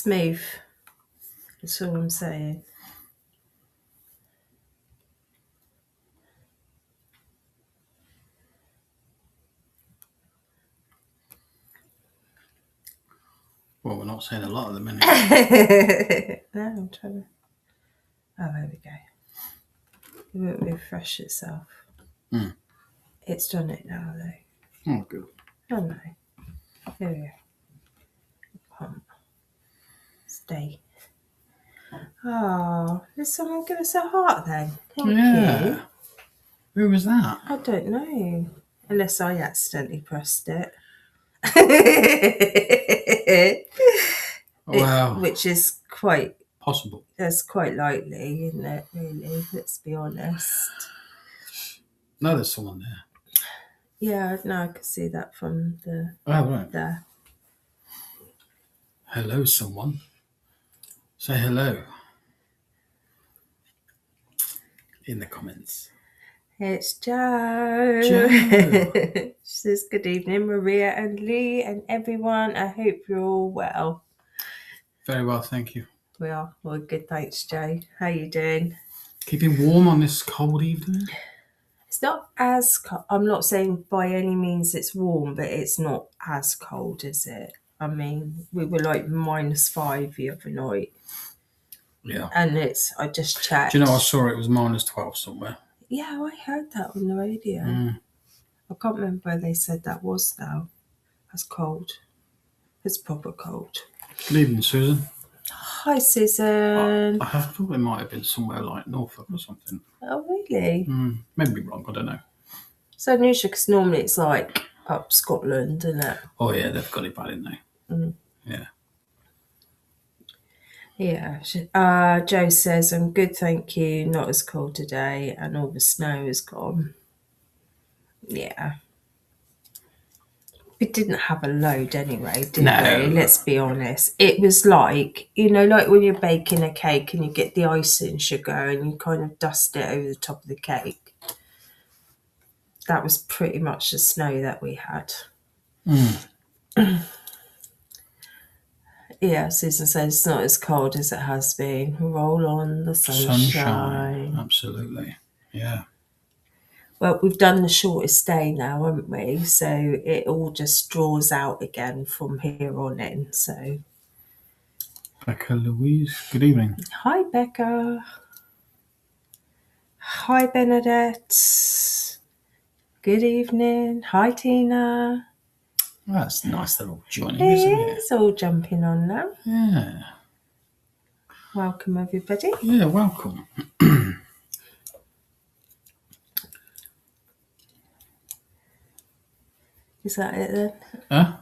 smooth. That's all I'm saying. Well, we're not saying a lot at the minute. No, I'm trying to. Oh, there we go. It won't refresh itself. It's done it now, though. Oh, good. Oh, no. Here we go. Pump. Stay. Oh, did someone give us a heart then? Thank you. Who was that? I don't know. Unless I accidentally pressed it. Wow. Which is quite possible. That's quite likely, isn't it, really? Let's be honest. No, there's someone there. Yeah, no, I can see that from the right. there. Hello, someone. Say hello in the comments. It's Jo. She says, good evening, Maria and Lee and everyone. I hope you're all well. Very well, thank you. We are. Well, good, thanks, Jo. How you doing? Keeping warm on this cold evening? It's not as cold. I'm not saying by any means it's warm, but it's not as cold, is it? I mean, we were like -5 the other night. Yeah. And I just checked. Do you know, I saw it was -12 somewhere. Yeah, I heard that on the radio. I can't remember where they said that was now. That's cold. It's proper cold. Good evening, Susan. Hi, Susan. I thought it might have been somewhere like Norfolk or something. Oh, really? Maybe wrong, I don't know. So unusual because normally it's like up Scotland, isn't it? Oh, yeah, they've got it bad, didn't they? Yeah. Yeah. Jo says, I'm good, thank you. Not as cold today, and all the snow is gone. Yeah. We didn't have a load anyway, did we? Let's be honest. It was like, like when you're baking a cake and you get the icing sugar and you kind of dust it over the top of the cake. That was pretty much the snow that we had. Yeah, Susan says it's not as cold as it has been. Roll on the sunshine. Absolutely. Yeah. Well, we've done the shortest day now, haven't we? So it all just draws out again from here on in. So, Becca Louise, good evening. Hi, Becca. Hi, Bernadette. Good evening. Hi, Tina. Well, that's nice they're all joining, isn't it? It's all jumping on now. Yeah. Welcome, everybody. Yeah, welcome. Is that it then? Huh?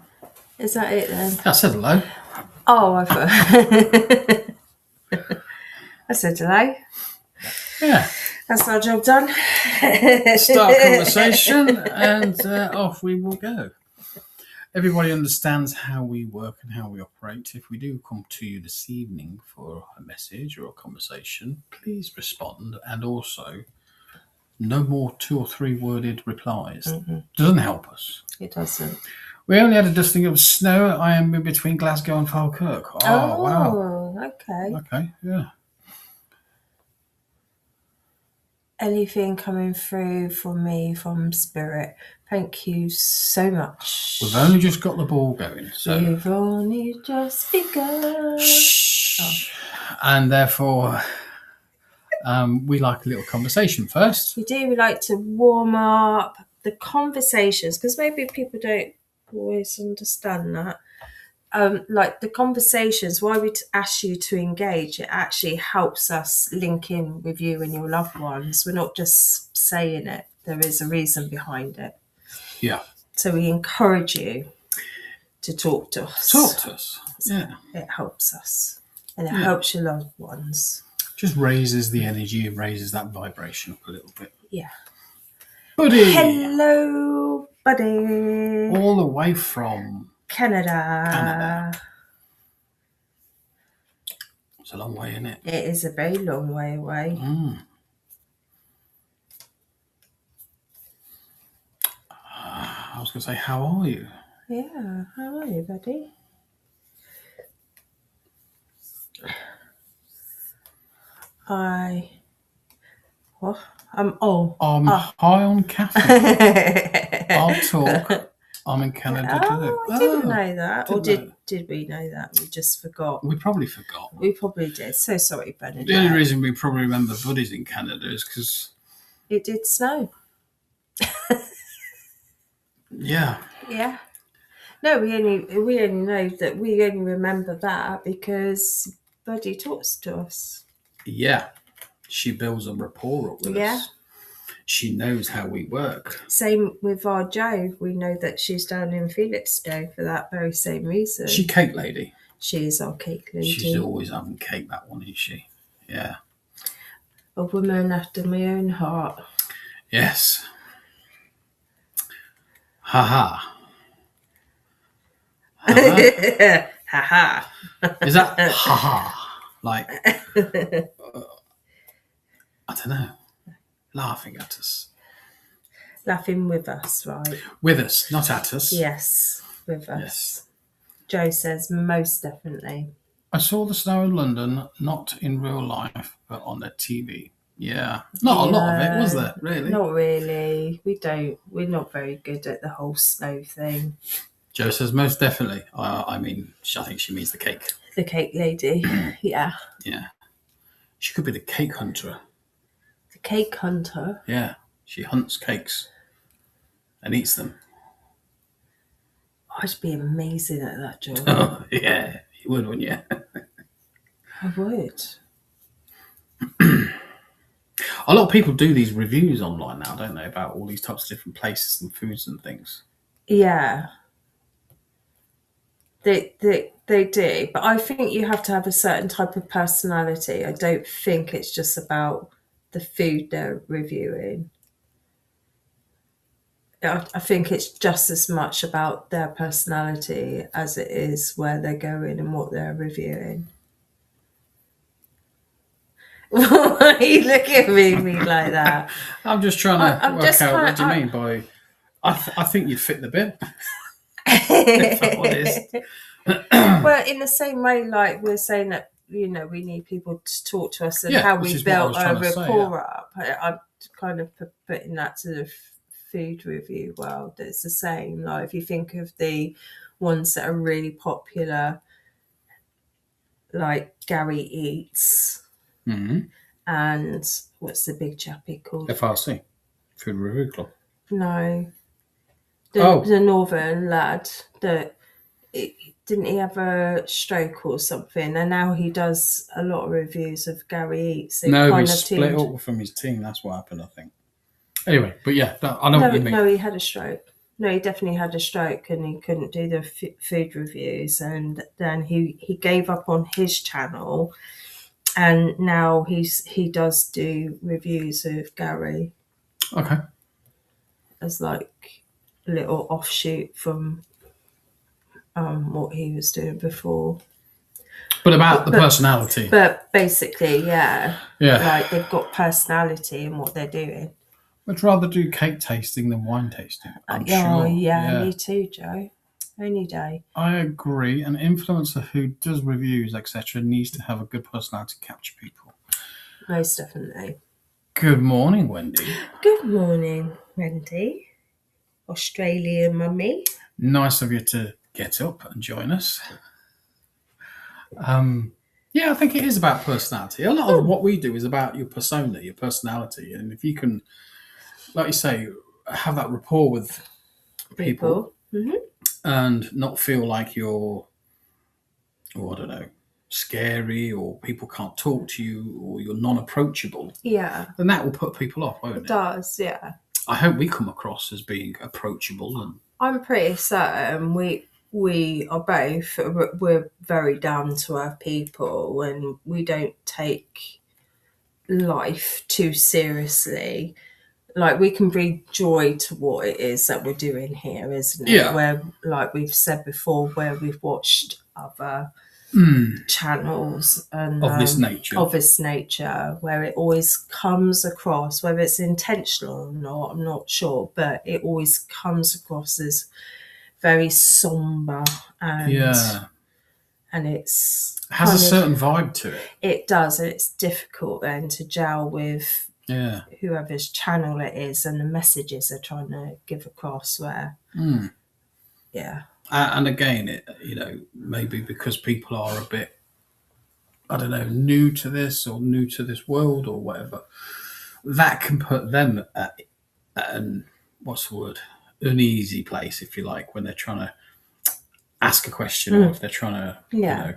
Is that it then? I said hello. Oh, I thought. I said hello. Yeah. That's our job done. Start a conversation and off we will go. Everybody understands how we work and how we operate. If we do come to you this evening for a message or a conversation, please respond. And also, no more 2 or 3 worded replies. Doesn't help us. It doesn't. We only had a dusting of snow. I am in between Glasgow and Falkirk. Oh, wow. Okay. Okay, yeah. Anything coming through from me from Spirit, thank you so much. We've only just got the ball going. So. We've only just begun. Shh. And therefore, we like a little conversation first. We do. We like to warm up the conversations because maybe people don't always understand that. Like the conversations, why we ask you to engage, it actually helps us link in with you and your loved ones. We're not just saying it. There is a reason behind it. Yeah. So we encourage you to talk to us. Talk to us. Yeah. It helps us. And it helps your loved ones. Just raises the energy and raises that vibration up a little bit. Yeah. Buddy. Hello, buddy. All the way from Canada. It's a long way, isn't it? It is a very long way away. I was going to say, how are you? Yeah, how are you, buddy? I'm I'm high on caffeine. I'll talk. I'm in Canada today. I didn't know that. Or didn't know. did we know that? We just forgot. We probably forgot. We probably did. So sorry, Bernadette. The only reason we probably remember Buddy's in Canada is because it did snow. Yeah. Yeah. No, we only know that we only remember that because Buddy talks to us. Yeah. She builds a rapport up with us. She knows how we work. Same with our Jo. We know that she's down in Felixstowe for that very same reason. She cake lady. She is our cake lady. She's always having cake, that one, isn't she? Yeah. A woman after my own heart. Yes. Ha ha. Ha ha. Is that ha ha? Like, I don't know. Laughing at us. Laughing with us, right? With us, not at us. Yes, with us. Yes. Jo says most definitely. I saw the snow in London, not in real life, but on the TV. Yeah. Not a lot of it, was there, really? Not really. We're not very good at the whole snow thing. Jo says most definitely. I think she means the cake. The cake lady. Yeah. Yeah. She could be the cake hunter. The cake hunter? Yeah. She hunts cakes and eats them. I'd be amazing at that job. Oh, yeah. You would, wouldn't you? I would. A lot of people do these reviews online now, don't they, about all these types of different places and foods and things. Yeah. They do, but I think you have to have a certain type of personality. I don't think it's just about the food they're reviewing. I think it's just as much about their personality as it is where they're going and what they're reviewing. Why are you looking at me like that? I'm just trying to work out what do you mean by... I think you'd fit the bill. If I'm honest. Well, in the same way, like we're saying that, we need people to talk to us and how we built our rapport up. I'm kind of putting that to the food review world. It's the same. Like if you think of the ones that are really popular, like Gary Eats, and what's the big chappie called? FRC, Food Review Club. No, the northern lad that didn't he have a stroke or something, and now he does a lot of reviews of Gary Eats. No, he split up from his team. That's what happened, I think. Anyway, but yeah, I know what you mean. No, he had a stroke. No, he definitely had a stroke, and he couldn't do the food reviews, and then he gave up on his channel, and now he does do reviews of Gary. Okay. As like a little offshoot from what he was doing before. But about the personality. But basically, yeah. Yeah. Like they've got personality in what they're doing. I'd rather do cake tasting than wine tasting. I'm sure. Yeah, me too, Jo. Any day. I agree. An influencer who does reviews, etc., needs to have a good personality to capture people. Most definitely. Good morning, Wendy. Good morning, Wendy. Australian mummy. Nice of you to get up and join us. Yeah, I think it is about personality. A lot of what we do is about your persona, your personality. And if you can, like you say, have that rapport with people. And not feel like you're, I don't know, scary or people can't talk to you or you're non-approachable. Yeah. Then that will put people off, won't it? It does, yeah. I hope we come across as being approachable. And I'm pretty certain we are both, we're very down to earth people and we don't take life too seriously. Like we can bring joy to what it is that we're doing here, isn't it? Yeah. Where, like we've said before, where we've watched other channels and of this nature, where it always comes across, whether it's intentional or not, I'm not sure, but it always comes across as very somber and and it's It has a certain vibe to it. It does, and it's difficult then to gel with Yeah. whoever's channel it is and the messages they're trying to give across. Where, yeah, and again, it, you know, maybe because people are a bit, I don't know, new to this or new to this world or whatever, that can put them at an, what's the word, uneasy place, if you like, when they're trying to ask a question or if they're trying to, you know,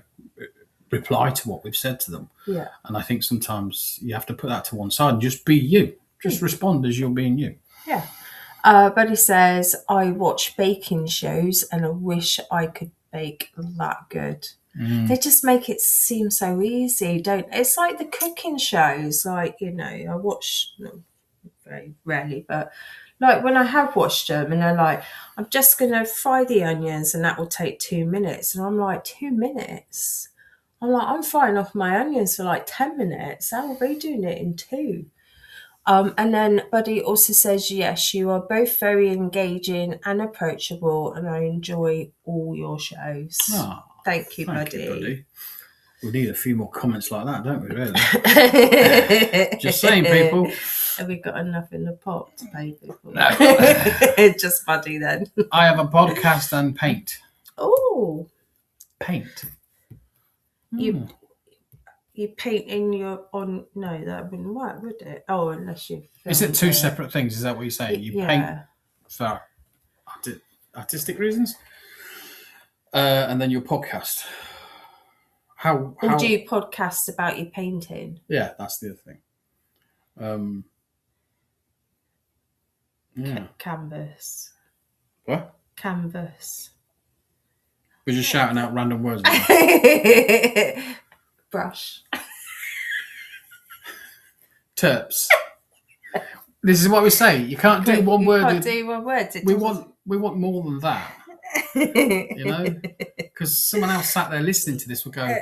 reply to what we've said to them. Yeah. And I think sometimes you have to put that to one side and just be you. Just respond as you're being you. Yeah. Buddy says, I watch baking shows and I wish I could bake that good. They just make it seem so easy, don't it's like the cooking shows, like, you know, I watch them very rarely, but like when I have watched them and they're like, I'm just going to fry the onions and that will take 2 minutes. And I'm like, 2 minutes? I'm like, I'm frying off my onions for like 10 minutes. How are they doing it in 2? And then Buddy also says, yes, you are both very engaging and approachable, and I enjoy all your shows. Oh, thank you, thank Buddy. you, Buddy. We need a few more comments like that, don't we, really? Just saying, people. Have we got enough in the pot to pay people? No. Just Buddy then. I have a podcast and paint. Oh. Paint. You paint in your on no, that wouldn't work, would it? Oh, unless you Is it two separate things? Is that what you're saying? You paint for artistic reasons? And then your podcast. How do you podcast about your painting? Yeah, that's the other thing. Yeah. Canvas. What? Canvas. We're just shouting out random words. Brush. Terps. This is what we say. You can't do one word. You can't do one word. We want more than that. You know? Because someone else sat there listening to this will go,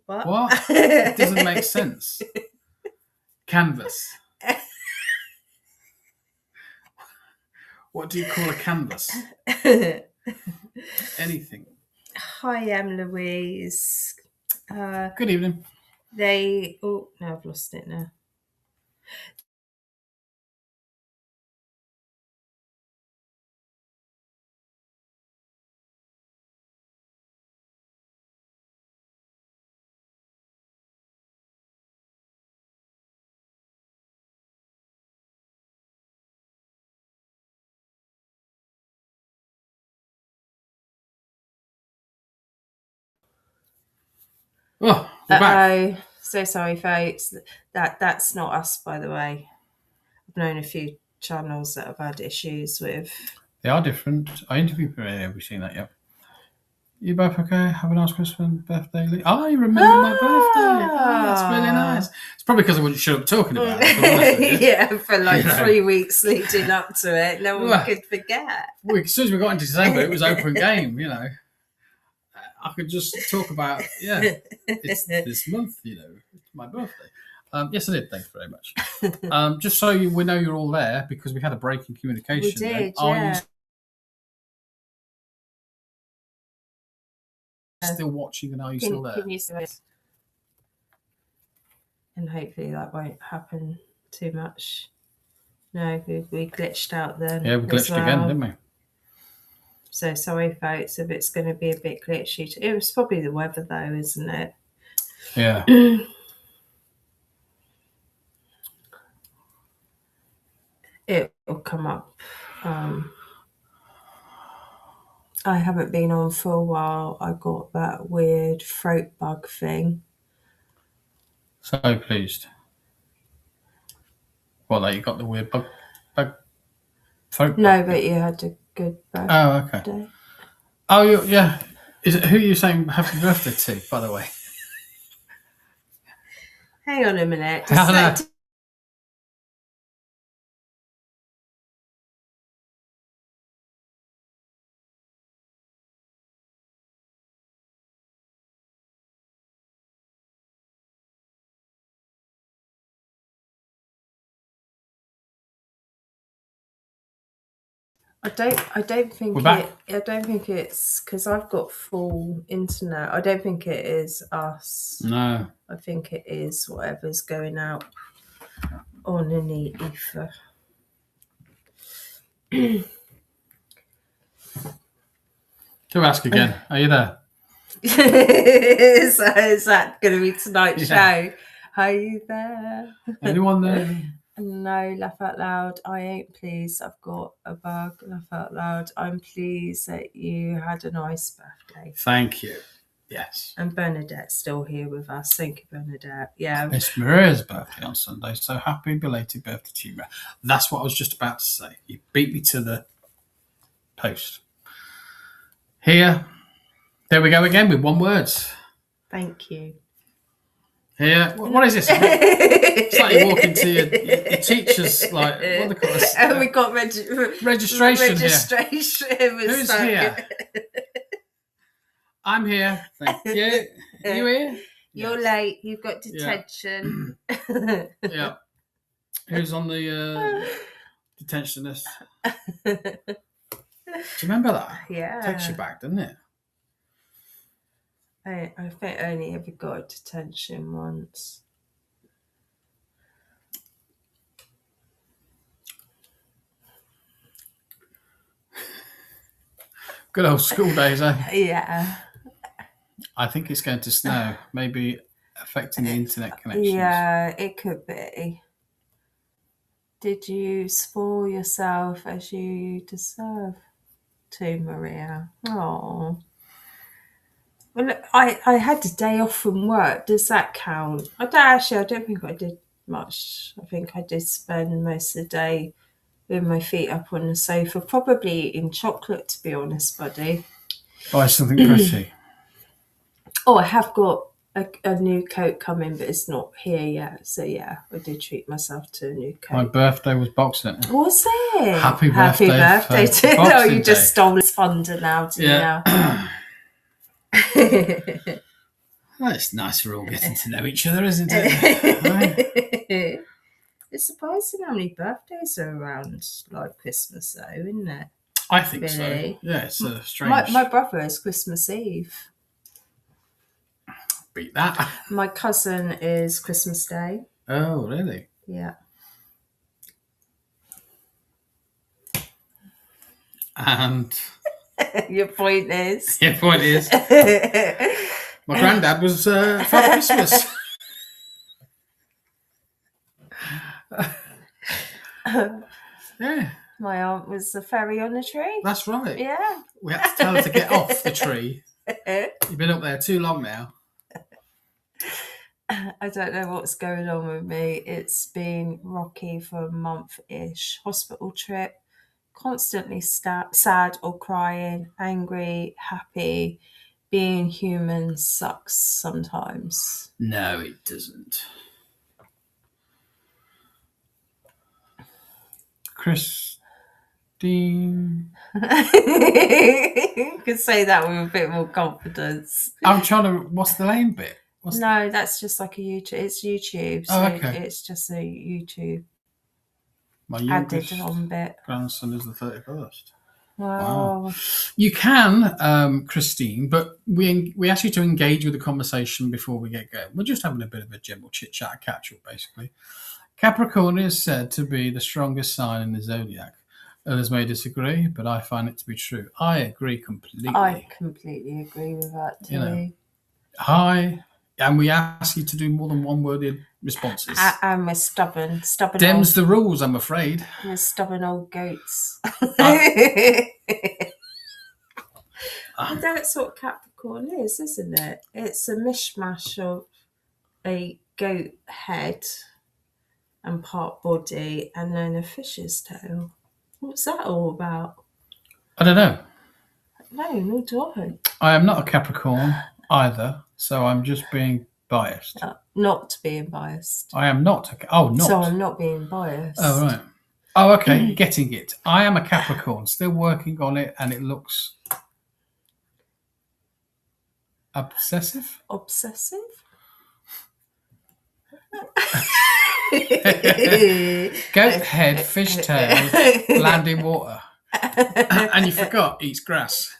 what? It doesn't make sense. Canvas. What do you call a canvas? Anything. Hi, Louise. Good evening. Oh, no, I've lost it now. Oh, we're back. So sorry, folks. That's not us, by the way. I've known a few channels that have had issues with. They are different. I interviewed. Have we seen that yet? You both okay? Have a nice Christmas birthday. Oh, you remember my birthday. Oh, that's really nice. It's probably because I wouldn't shut up talking about it. Yeah, for like 3 weeks leading up to it. No one could forget. Well, as soon as we got into December, it was open game, you know. I could just talk about, it's this month, you know, it's my birthday. Yes, I did. Thanks very much. Just so we know you're all there, because we had a break in communication. We did, Are you still watching, and are you still there? Can you see it? And hopefully that won't happen too much. No, we glitched out then. Yeah, we glitched again, didn't we? So sorry, folks, if it's going to be a bit glitchy. It was probably the weather, though, isn't it? Yeah. It will come up. I haven't been on for a while. I got that weird throat bug thing. So pleased. Well, like you got the weird bug throat No, bug. but you had a good birthday. Oh, okay. Oh, yeah. Is it who are you saying happy birthday to, by the way? Hang on a minute. I don't think We're back. I don't think it's because I've got full internet. I don't think it is us. No. I think it is whatever's going out on an ether. To ask again, are you there? Is that going to be tonight's Yeah. show? Are you there? Anyone there? No, laugh out loud. I ain't pleased. I've got a bug. Laugh out loud. I'm pleased that you had a nice birthday. Thank you. Yes. And Bernadette's still here with us. Thank you, Bernadette. Yeah. It's Maria's birthday on Sunday, so happy belated birthday to you, Maria. That's what I was just about to say. You beat me to the post. Here. There we go again with one word. Thank you. Here. What is this? It's like you walk into your teacher's, like, what do they call this? And we got registration here. Who's here? I'm here. Thank you. You here? You're late. You've got detention. Yeah. Who's on the detention list? Do you remember that? Yeah. Takes you back, doesn't it? I think I only ever got detention once. Good old school days, eh? Yeah. I think it's going to snow, maybe affecting the internet connections. Yeah, it could be. Did you spoil yourself as you deserve to, Maria? Oh. Well, look, I had a day off from work. Does that count? I don't think I did much. I think I did spend most of the day with my feet up on the sofa, probably eating chocolate, to be honest, buddy. Oh, it's something pretty. Oh, I have got a new coat coming, but it's not here yet. So, yeah, I did treat myself to a new coat. My birthday was Boxing Day. Was it? Happy birthday to Boxing you Day. just stole his thunder now, didn't you? Well, it's nice we're all getting to know each other, isn't it? It's surprising how many birthdays are around like Christmas, though, isn't it? I think Really? so. Yeah, it's strange. My brother is Christmas Eve. Beat that. My cousin is Christmas Day. Oh, really? Yeah. And Your point is? my granddad was Father Christmas. Yeah. My aunt was the fairy on the tree. That's right. Yeah. We had to tell her to get off the tree. You've been up there too long now. I don't know what's going on with me. It's been rocky for a month-ish. Hospital trip, constantly sad or crying, angry, happy. Being human sucks sometimes. No, it doesn't. Christine. You could say that with a bit more confidence. I'm trying to. What's the lame bit? No, that's just like a YouTube. It's YouTube. So okay. It's just a YouTube My added youngest on bit. grandson is the 31st. Wow. You can, Christine, but we ask you to engage with the conversation before we get going. We're just having a bit of a general chit-chat, catch-up, basically. Capricorn is said to be the strongest sign in the zodiac. Others may disagree, but I find it to be true. I agree completely. I completely agree with that too. You know, and we ask you to do more than one-worded responses. And we're stubborn. Dem's the rules, I'm afraid. We're stubborn old goats. And that's what Capricorn is, isn't it? It's a mishmash of a goat head and part body and then a fish's tail. What's that all about? I don't know. No, nor do I. I am not a Capricorn either, so I'm just being biased. Not being biased. I am not. Not. So I'm not being biased. Oh, right. Oh, okay. Getting it. I am a Capricorn, still working on it, and it looks obsessive. Obsessive? Goat head, fish tail, land in water. and you forgot eats grass.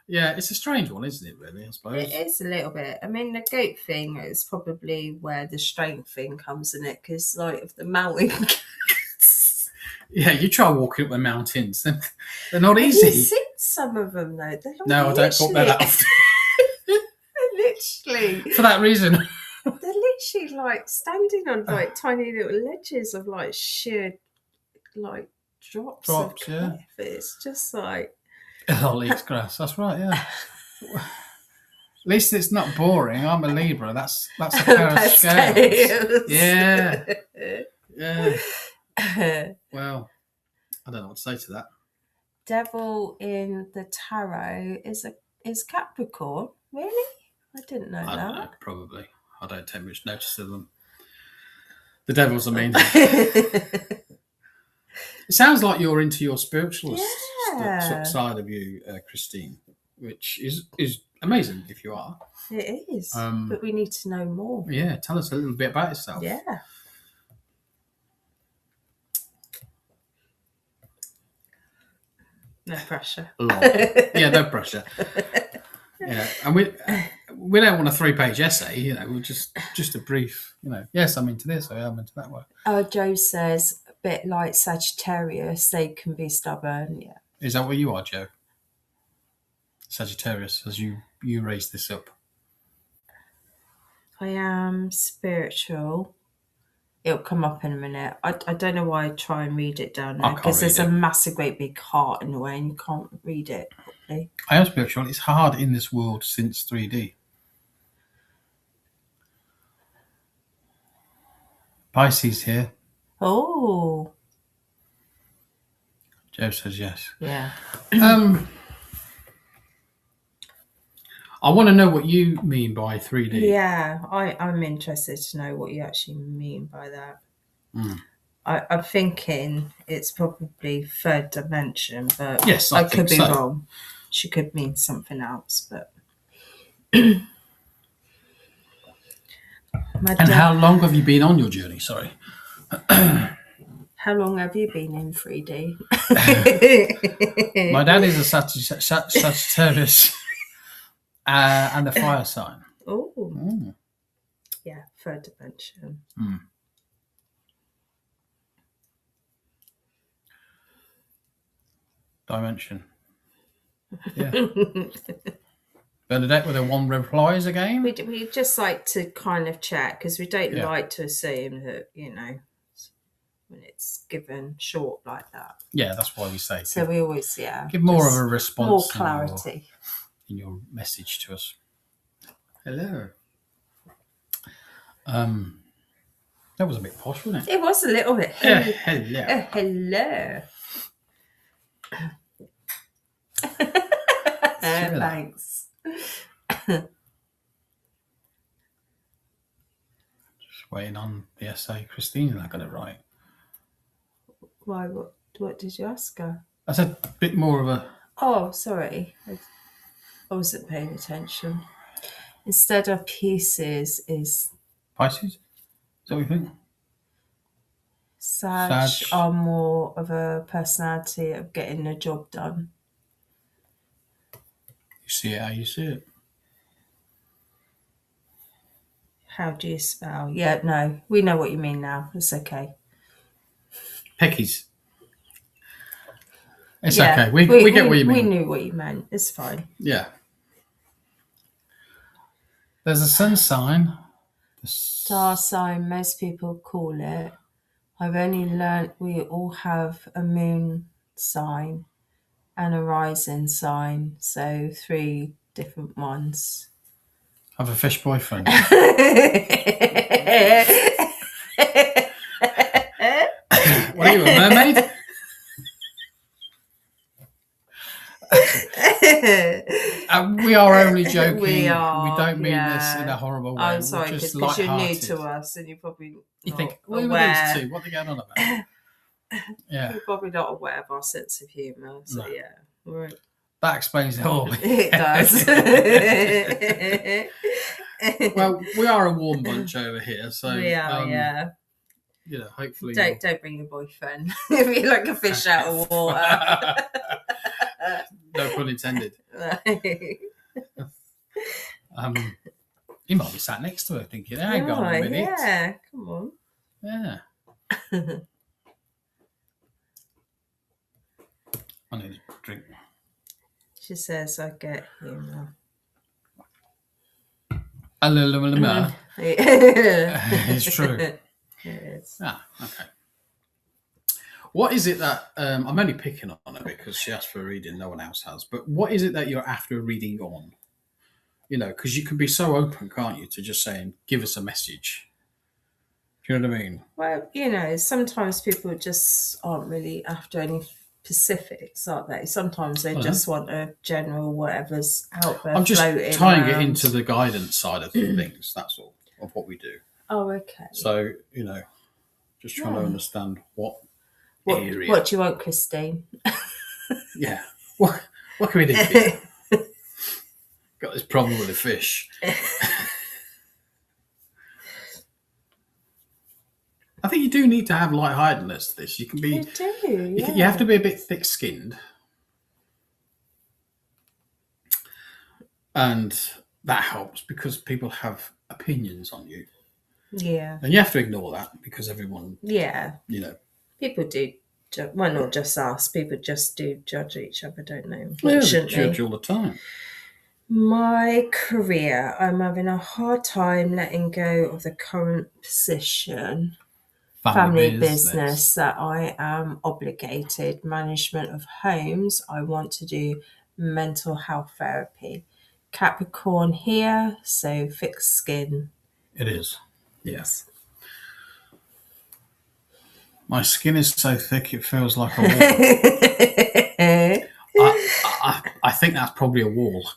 Yeah, it's a strange one, isn't it, really, I suppose? It is a little bit. I mean, the goat thing is probably where the strength thing comes in it, because, like, of the mountain goats. Yeah, you try walking up the mountains, they're not Have easy. you seen some of them, though? They're like No, I don't go up there that often. literally. For that reason. They're literally, like, standing on, like, tiny little ledges of, like, sheer, like, drops of cliff. Yeah. It's just like... It all eats grass. That's right, yeah. At least it's not boring. I'm a Libra. That's a pair of scales. Yeah. Yeah. Well, I don't know what to say to that. Devil in the tarot is Capricorn. Really? I didn't know that. I don't know, probably. I don't take much notice of them. The devils, I mean. It sounds like you're into your spiritualist side of you, Christine, which is amazing if you are. It is, but we need to know more. Yeah, tell us a little bit about yourself. Yeah. No pressure. Yeah, no pressure. Yeah, and we don't want a 3-page essay, we're just a brief, yes, I'm into this, I am into that one. Joe says, a bit like Sagittarius, they can be stubborn, yeah. Is that what you are, Joe? Sagittarius, as you raised this up. I am spiritual. It'll come up in a minute. I don't know why I try and read it down there, because there's a massive, great big heart in the way and you can't read it properly. I am spiritual. It's hard in this world since 3D. Pisces here. Oh. Joe says yes. Yeah. I want to know what you mean by 3D. Yeah, I'm interested to know what you actually mean by that. I'm thinking it's probably third dimension, but yes, I could be wrong. She could mean something else, but... And how long have you been on your journey? Sorry. How long have you been in 3D? My dad is a Sagittarius and a fire sign. Oh. Yeah, third dimension. Dimension. Yeah. Bernadette with a 1 replies again. We just like to kind of check, because we don't like to assume that, when it's given short like that. Yeah, that's why we say. So we always, give more of a response. More clarity. In your message to us. Hello. That was a bit posh, wasn't it? It was a little bit. Hello. Hello. Thanks. Just waiting on the essay. Christine, I got it right. Why? What did you ask her? I said a bit more of a... Oh, sorry. I wasn't paying attention. Instead of pieces is... Pisces? Is that what you think? Sag are more of a personality of getting the job done. You see it how you see it. How do you spell? Yeah, no, we know what you mean now. It's okay. Peckies. It's okay. We get what you mean. We knew what you meant. It's fine. Yeah. There's a sun sign. Star sign, most people call it. I've only learnt we all have a moon sign and a rising sign, so 3 different ones. I have a fish boyfriend. What are you, a mermaid? We are only joking. We don't mean this in a horrible way. I'm sorry, because you're new to us and you're probably think, aware. What are these two? What are they going on about? Yeah. You're probably not aware of our sense of humour. So no. Yeah. Right. That explains it all. It does. Well, we are a warm bunch over here. So we are, yeah. hopefully Don't bring your boyfriend. If you're like a fish out of water. No pun intended. He might be sat next to her thinking, hang on a minute. Yeah, come on. Yeah. I need a drink. She says, I get humour. It's true. It is. Okay. What is it that I'm only picking on her because she asked for a reading, no one else has. But what is it that you're after a reading on? Because you can be so open, can't you, to just saying, give us a message. Do you know what I mean? Well, sometimes people just aren't really after any specifics, aren't they? Sometimes they just want a general whatever's out there. I'm just floating tying around. it into the guidance side of things, that's all, of what we do. Oh, okay. So, just trying to understand what area. What do you want, Christine? Yeah. What can we do for you? Got this problem with the fish. I think you do need to have lightheartedness to this. You can be. You do. Yeah. You have to be a bit thick-skinned, and that helps because people have opinions on you. Yeah. And you have to ignore that because everyone. Yeah. People do. Well, not just us. People just do judge each other, don't they? Yeah, they judge all the time. My career, I'm having a hard time letting go of the current position. Family business that I am obligated. Management of homes. I want to do mental health therapy. Capricorn here, so thick skin. It is. Yes. My skin is so thick it feels like a wall. I think that's probably a wall.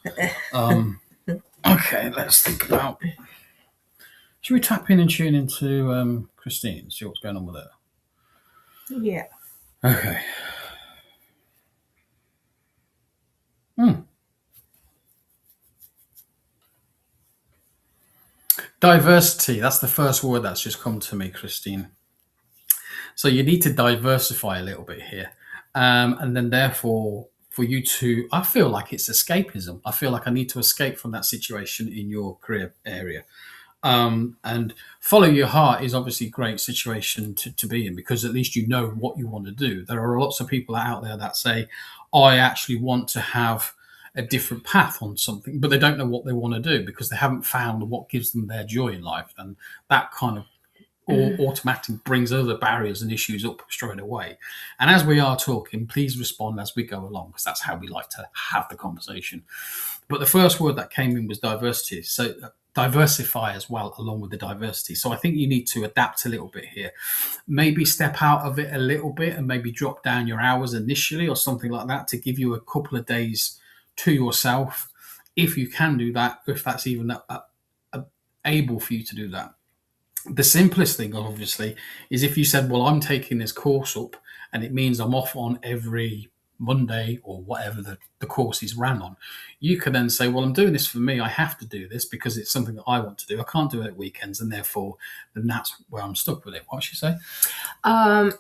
Okay, let's think about. Should we tap in and tune into Christine and see what's going on with her? Yeah. Okay. Diversity. That's the first word that's just come to me, Christine. So you need to diversify a little bit here. And then therefore, for you to, I feel like it's escapism. I feel like I need to escape from that situation in your career area. And follow your heart is obviously a great situation to be in because at least you know what you want to do. There are lots of people out there that say, I actually want to have a different path on something, but they don't know what they want to do because they haven't found what gives them their joy in life. And that kind of automatically brings other barriers and issues up straight away. And as we are talking, please respond as we go along because that's how we like to have the conversation. But the first word that came in was diversity. So diversify as well along with the diversity. So I think you need to adapt a little bit here. Maybe step out of it a little bit and maybe drop down your hours initially or something like that to give you a couple of days to yourself. If you can do that, if that's even able for you to do that. The simplest thing, obviously, is if you said, well, I'm taking this course up and it means I'm off on every Monday or whatever the course is ran on, you can then say, well, I'm doing this for me. I have to do this because it's something that I want to do. I can't do it at weekends, and therefore, then that's where I'm stuck with it. What's she say?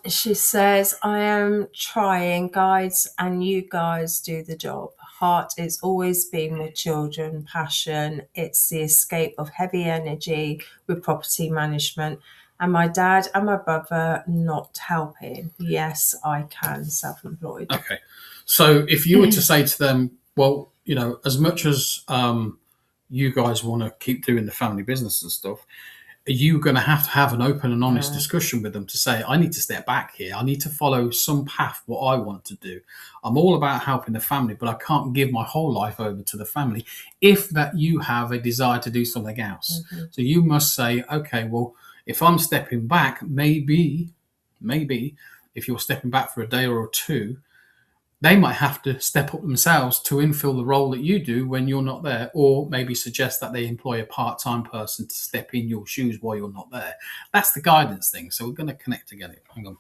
She says, I am trying, guides, and you guys do the job. Heart is always being with children, passion. It's the escape of heavy energy with property management. And my dad and my brother not helping. Yes, I can, self-employed. Okay. So if you were to say to them, well, as much as you guys want to keep doing the family business and stuff, are you going to have an open and honest discussion with them to say, I need to step back here. I need to follow some path, what I want to do. I'm all about helping the family, but I can't give my whole life over to the family if that you have a desire to do something else. Mm-hmm. So you must say, okay, well, if I'm stepping back, maybe if you're stepping back for a day or two, they might have to step up themselves to infill the role that you do when you're not there, or maybe suggest that they employ a part-time person to step in your shoes while you're not there. That's the guidance thing. So we're going to connect together. Hang on.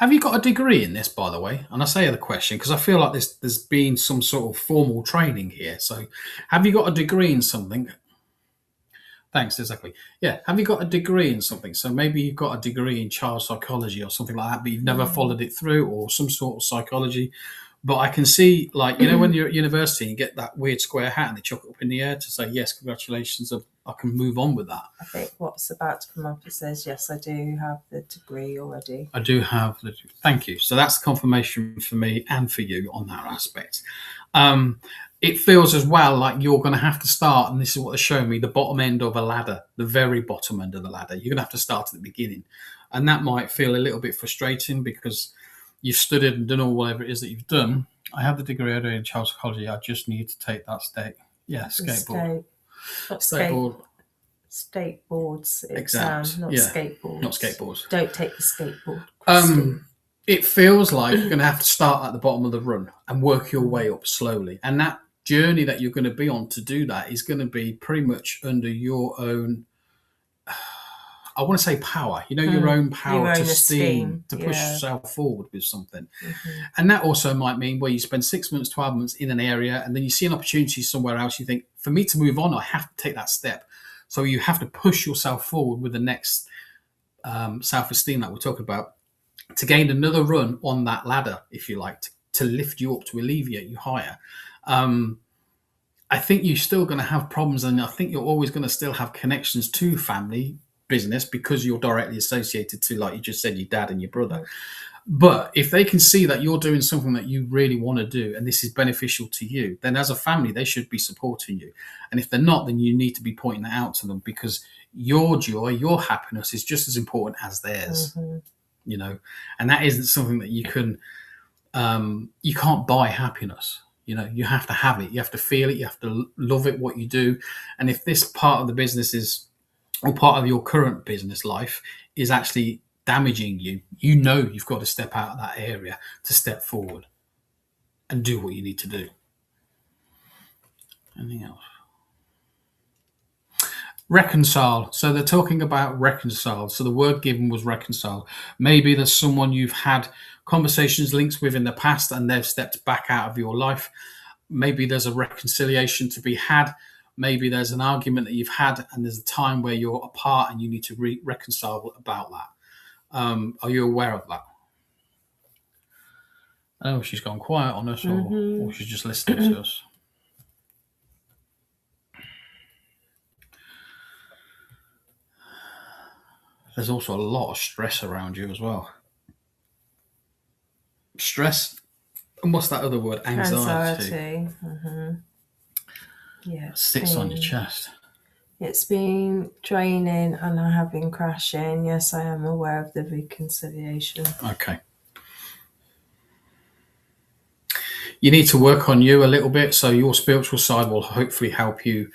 Have you got a degree in this, by the way? And I say the question because I feel like there's been some sort of formal training here. So, have you got a degree in something? Thanks, exactly. Yeah, have you got a degree in something? So maybe you've got a degree in child psychology or something like that, but you've never followed it through, or some sort of psychology. But I can see, like, when you're at university and you get that weird square hat and they chuck it up in the air to say, yes, congratulations, I can move on with that. I think what's about to come up, it says, yes, I do have the degree already. I do have the. Thank you. So that's confirmation for me and for you on that aspect. It feels as well like you're going to have to start, and this is what they're showing me, the bottom end of a ladder, the very bottom end of the ladder. You're going to have to start at the beginning. And that might feel a little bit frustrating because you've studied and done all whatever it is that you've done. I have the degree in child psychology. I just need to take that state. Yeah, skateboard. Skateboard. State boards exam, not skateboards. Not skateboards. Don't take the skateboard. It feels like you're going to have to start at the bottom of the run and work your way up slowly. And that journey that you're going to be on to do that is going to be pretty much under your own, I want to say power, your own power, your own esteem, to push yourself forward with something. And that also might mean where you spend 6 months, 12 months in an area, and then you see an opportunity somewhere else. You think, for me to move on, I have to take that step. So you have to push yourself forward with the next self-esteem that we're talking about to gain another run on that ladder, if you like, to lift you up, to alleviate you higher. I think you're still going to have problems, and I think you're always going to still have connections to family business because you're directly associated to, like you just said, your dad and your brother. But if they can see that you're doing something that you really want to do and this is beneficial to you, then as a family, they should be supporting you. And if they're not, then you need to be pointing that out to them, because your joy, your happiness is just as important as theirs, and that isn't something that you can't buy happiness. You have to have it. You have to feel it. You have to love it, what you do. And if this part of the business is, or part of your current business life is actually damaging you, you've got to step out of that area to step forward and do what you need to do. Anything else? Reconcile. So they're talking about reconcile. So the word given was reconcile. Maybe there's someone you've had conversations, links with in the past, and they've stepped back out of your life. Maybe there's a reconciliation to be had. Maybe there's an argument that you've had and there's a time where you're apart and you need to reconcile about that. Are you aware of that? Oh, she's gone quiet on us, or she's just listening to us. There's also a lot of stress around you as well. Stress, and what's that other word? Anxiety. Yeah, it sits on your chest. It's been draining and I have been crashing. Yes, I am aware of the reconciliation. Okay. You need to work on you a little bit, so your spiritual side will hopefully help you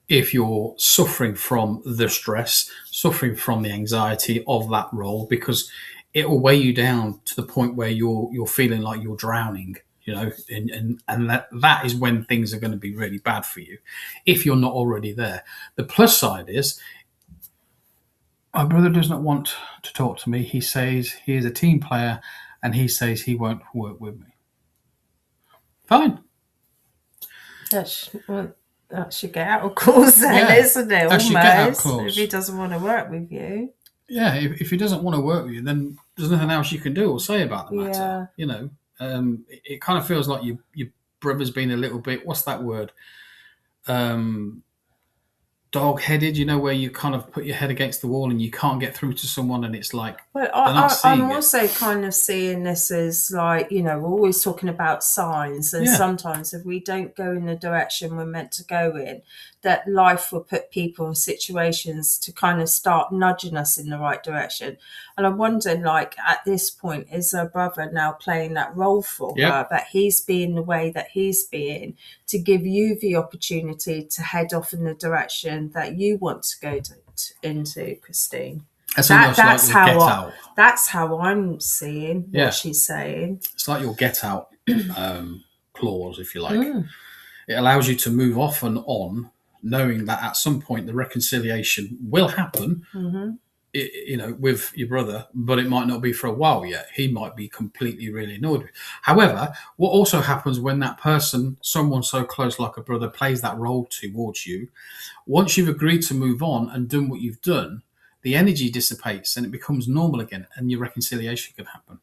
if you're suffering from the stress, suffering from the anxiety of that role, because it will weigh you down to the point where you're feeling like you're drowning. And that is when things are going to be really bad for you if you're not already there. The plus side is, my brother does not want to talk to me. He says he is a team player and he says he won't work with me. Fine. That should get out of clause then, isn't it? That should get out of clause. If he doesn't want to work with you. Yeah, if he doesn't want to work with you, then there's nothing else you can do or say about the matter. Yeah. It kind of feels like your brother's been a little bit, what's that word? Dog-headed, where you kind of put your head against the wall and you can't get through to someone, and it's like, well, I'm also kind of seeing this as like, we're always talking about signs, and sometimes if we don't go in the direction we're meant to go in, that life will put people in situations to kind of start nudging us in the right direction. And I'm wondering, like, at this point, is her brother now playing that role for her, that he's being the way that he's being, to give you the opportunity to head off in the direction that you want to go into, Christine? That's how I'm seeing what she's saying. It's like your get out clause, if you like. It allows you to move off and on, knowing that at some point the reconciliation will happen, with your brother, but it might not be for a while yet. He might be completely really annoyed. However, what also happens when that person, someone so close like a brother, plays that role towards you, once you've agreed to move on and done what you've done, the energy dissipates and it becomes normal again, and your reconciliation can happen.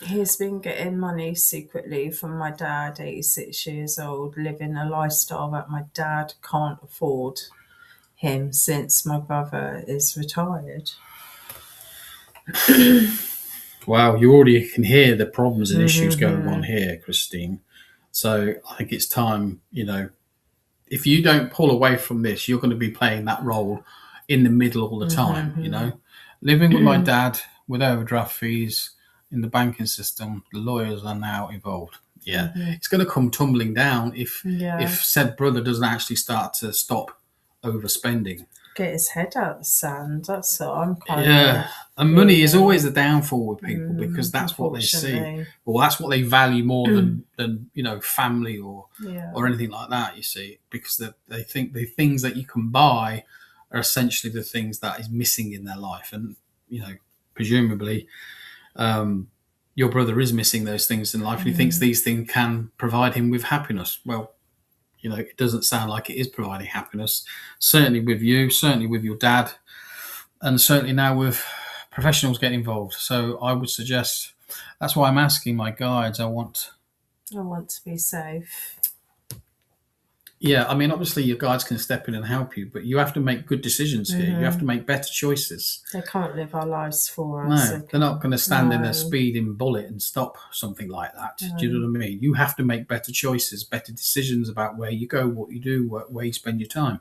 He's been getting money secretly from my dad, 86 years old, living a lifestyle that my dad can't afford him since my brother is retired. Wow, you already can hear the problems and issues going on here, Christine. So I think it's time, if you don't pull away from this, you're going to be playing that role in the middle all the time, Living with my dad with overdraft fees in the banking system, the lawyers are now involved. Yeah, it's going to come tumbling down if said brother doesn't actually start to stop overspending. Get his head out of the sand. That's what I'm kind of. And money is always the downfall with people because that's what they see. Well, that's what they value more than family or anything like that. You see, because they think the things that you can buy are essentially the things that is missing in their life, and presumably, your brother is missing those things in life, and he thinks these things can provide him with happiness. Well, it doesn't sound like it is providing happiness. Certainly with you, certainly with your dad, and certainly now with professionals getting involved. So I would suggest, that's why I'm asking my guides. I want to be safe. Yeah, I mean, obviously your guides can step in and help you, but you have to make good decisions here. You have to make better choices. They can't live our lives for us. No, they're not going to stand in a speeding bullet and stop something like that. No. Do you know what I mean? You have to make better choices, better decisions about where you go, what you do, where you spend your time.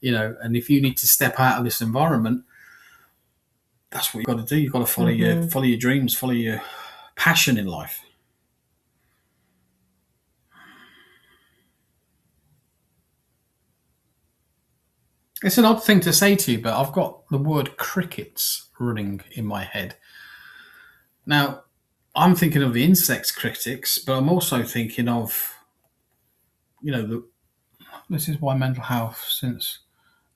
And if you need to step out of this environment, that's what you've got to do. You've got to follow your dreams, follow your passion in life. It's an odd thing to say to you, but I've got the word crickets running in my head. Now, I'm thinking of the insect critics, but I'm also thinking of, this is why mental health, since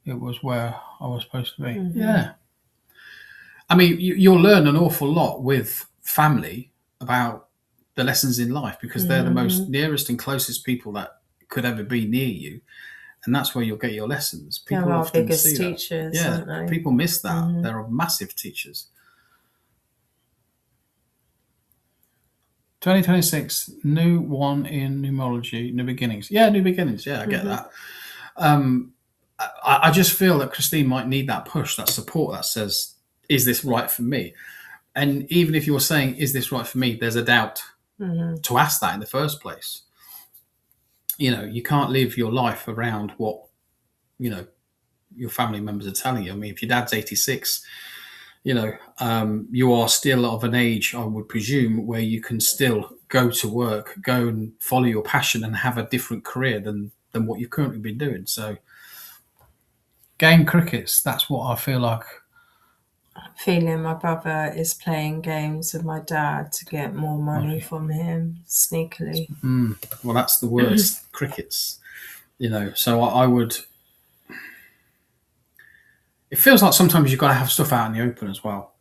it was where I was supposed to be. Mm-hmm. Yeah. I mean, you'll learn an awful lot with family about the lessons in life because they're the most nearest and closest people that could ever be near you. And that's where you'll get your lessons. People They're our biggest teachers, aren't they? People miss that. Mm-hmm. They're massive teachers. 2026, new one in numerology, new beginnings. Yeah, new beginnings. Yeah, I get that. I just feel that Christine might need that push, that support that says, is this right for me? And even if you're saying, is this right for me? There's a doubt to ask that in the first place. You can't live your life around what, your family members are telling you. I mean, if your dad's 86, you are still of an age, I would presume, where you can still go to work, go and follow your passion and have a different career than what you've currently been doing. So game crickets, that's what I feel like. I'm feeling my brother is playing games with my dad to get more money from him, sneakily. Well, that's the worst, crickets. So I would... It feels like sometimes you've got to have stuff out in the open as well.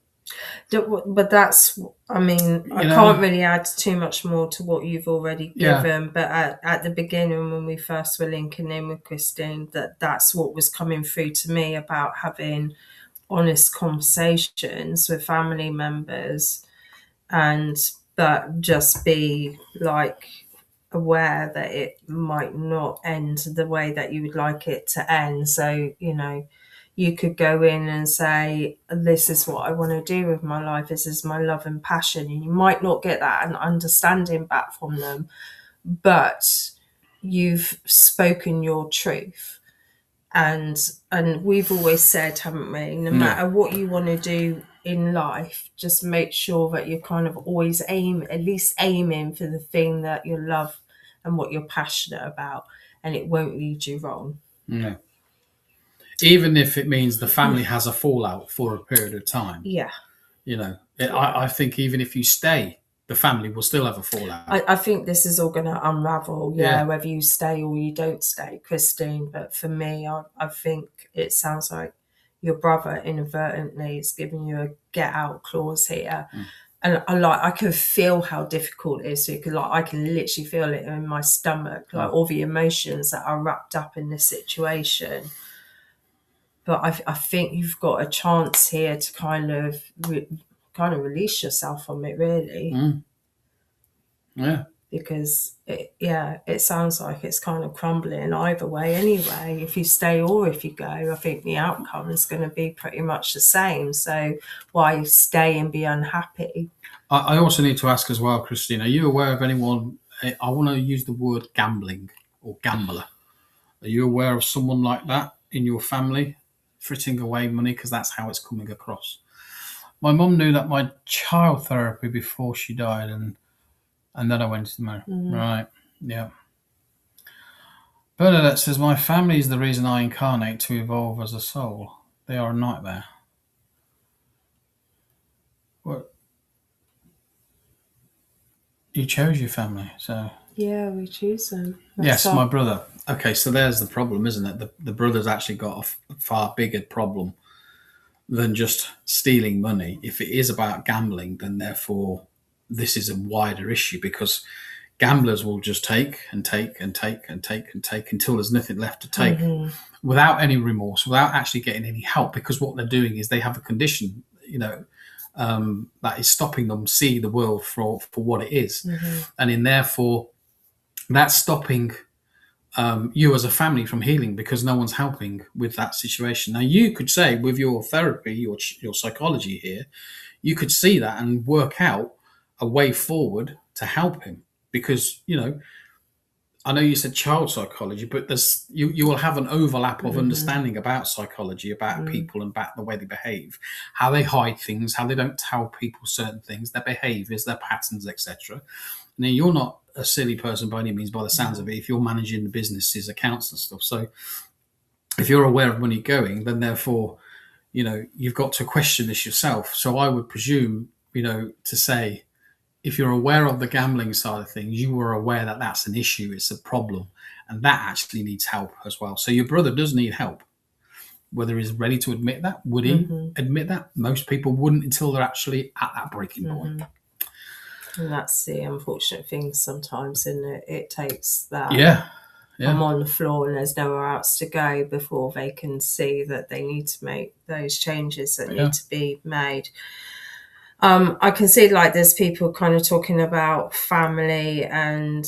But that's, I can't really add too much more to what you've already given. But at the beginning, when we first were linking in with Christine, that's what was coming through to me about having honest conversations with family members, but just be aware that it might not end the way that you would like it to end. So, you could go in and say, this is what I want to do with my life. This is my love and passion. And you might not get that and understanding back from them, but you've spoken your truth. And we've always said, haven't we, no matter what you want to do in life, just make sure that you're kind of always aiming for the thing that you love and what you're passionate about, and it won't lead you wrong. No. Even if it means the family has a fallout for a period of time. Yeah. I think even if you stay, the family will still have a fallout. I think this is all going to unravel, whether you stay or you don't stay, Christine. But for me, I think it sounds like your brother inadvertently is giving you a get out clause here. And I can feel how difficult it is, because I can literally feel it in my stomach, all the emotions that are wrapped up in this situation. But I think you've got a chance here to kind of release yourself from it, really. Yeah. Because it sounds like it's kind of crumbling either way anyway. If you stay or if you go, I think the outcome is going to be pretty much the same. So why stay and be unhappy? I also need to ask as well, Christine, are you aware of anyone, I want to use the word gambling or gambler. Are you aware of someone like that in your family, fritting away money? Because that's how it's coming across. My mum knew that my child therapy before she died, and then I went to the marriage. Right, yeah. Bernadette says, my family is the reason I incarnate to evolve as a soul. They are a nightmare. What? You chose your family, so... Yeah, we choose them. Yes, my brother. Okay, so there's the problem, isn't it? The brother's actually got a far bigger problem than just stealing money. If it is about gambling, then therefore this is a wider issue, because gamblers will just take and take and take and take and take until there's nothing left to take, without any remorse, without actually getting any help, because what they're doing is they have a condition, that is stopping them see the world for what it is. And in therefore that's stopping you as a family from healing, because no one's helping with that situation. Now, you could say with your therapy, your psychology here, you could see that and work out a way forward to help him, because I know you said child psychology, but there's you will have an overlap of understanding about psychology, about people and about the way they behave, how they hide things, how they don't tell people certain things, their behaviors, their patterns, etc. Now, you're not a silly person by any means, by the sounds of it, if you're managing the business's accounts and stuff. So if you're aware of money going, then therefore, you've got to question this yourself. So I would presume, to say, if you're aware of the gambling side of things, you were aware that that's an issue, it's a problem, and that actually needs help as well. So your brother does need help. Whether he's ready to admit that, would he admit that? Most people wouldn't until they're actually at that breaking point. And that's the unfortunate thing sometimes, isn't it? It takes that. Yeah. I'm on the floor and there's nowhere else to go before they can see that they need to make those changes that need to be made. I can see there's people kind of talking about family and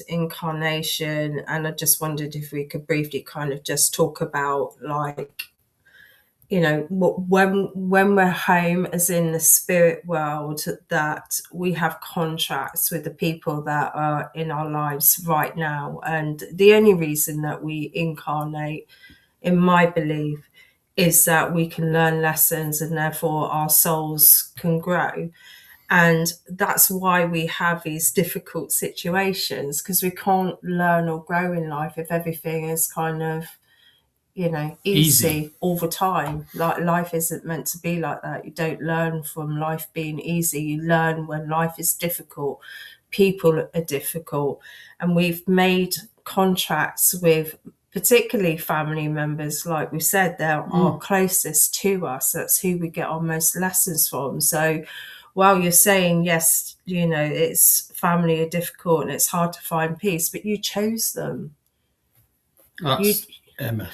incarnation, and I just wondered if we could briefly kind of just talk about when we're home, as in the spirit world, that we have contracts with the people that are in our lives right now. And the only reason that we incarnate, in my belief, is that we can learn lessons and therefore our souls can grow. And that's why we have these difficult situations, because we can't learn or grow in life if everything is kind of easy all the time. Life isn't meant to be like that. You don't learn from life being easy. You learn when life is difficult. People are difficult, and we've made contracts with particularly family members. Like we said, they're our closest to us. That's who we get our most lessons from. So while you're saying yes, it's family are difficult and it's hard to find peace, but you chose them. That's Emma.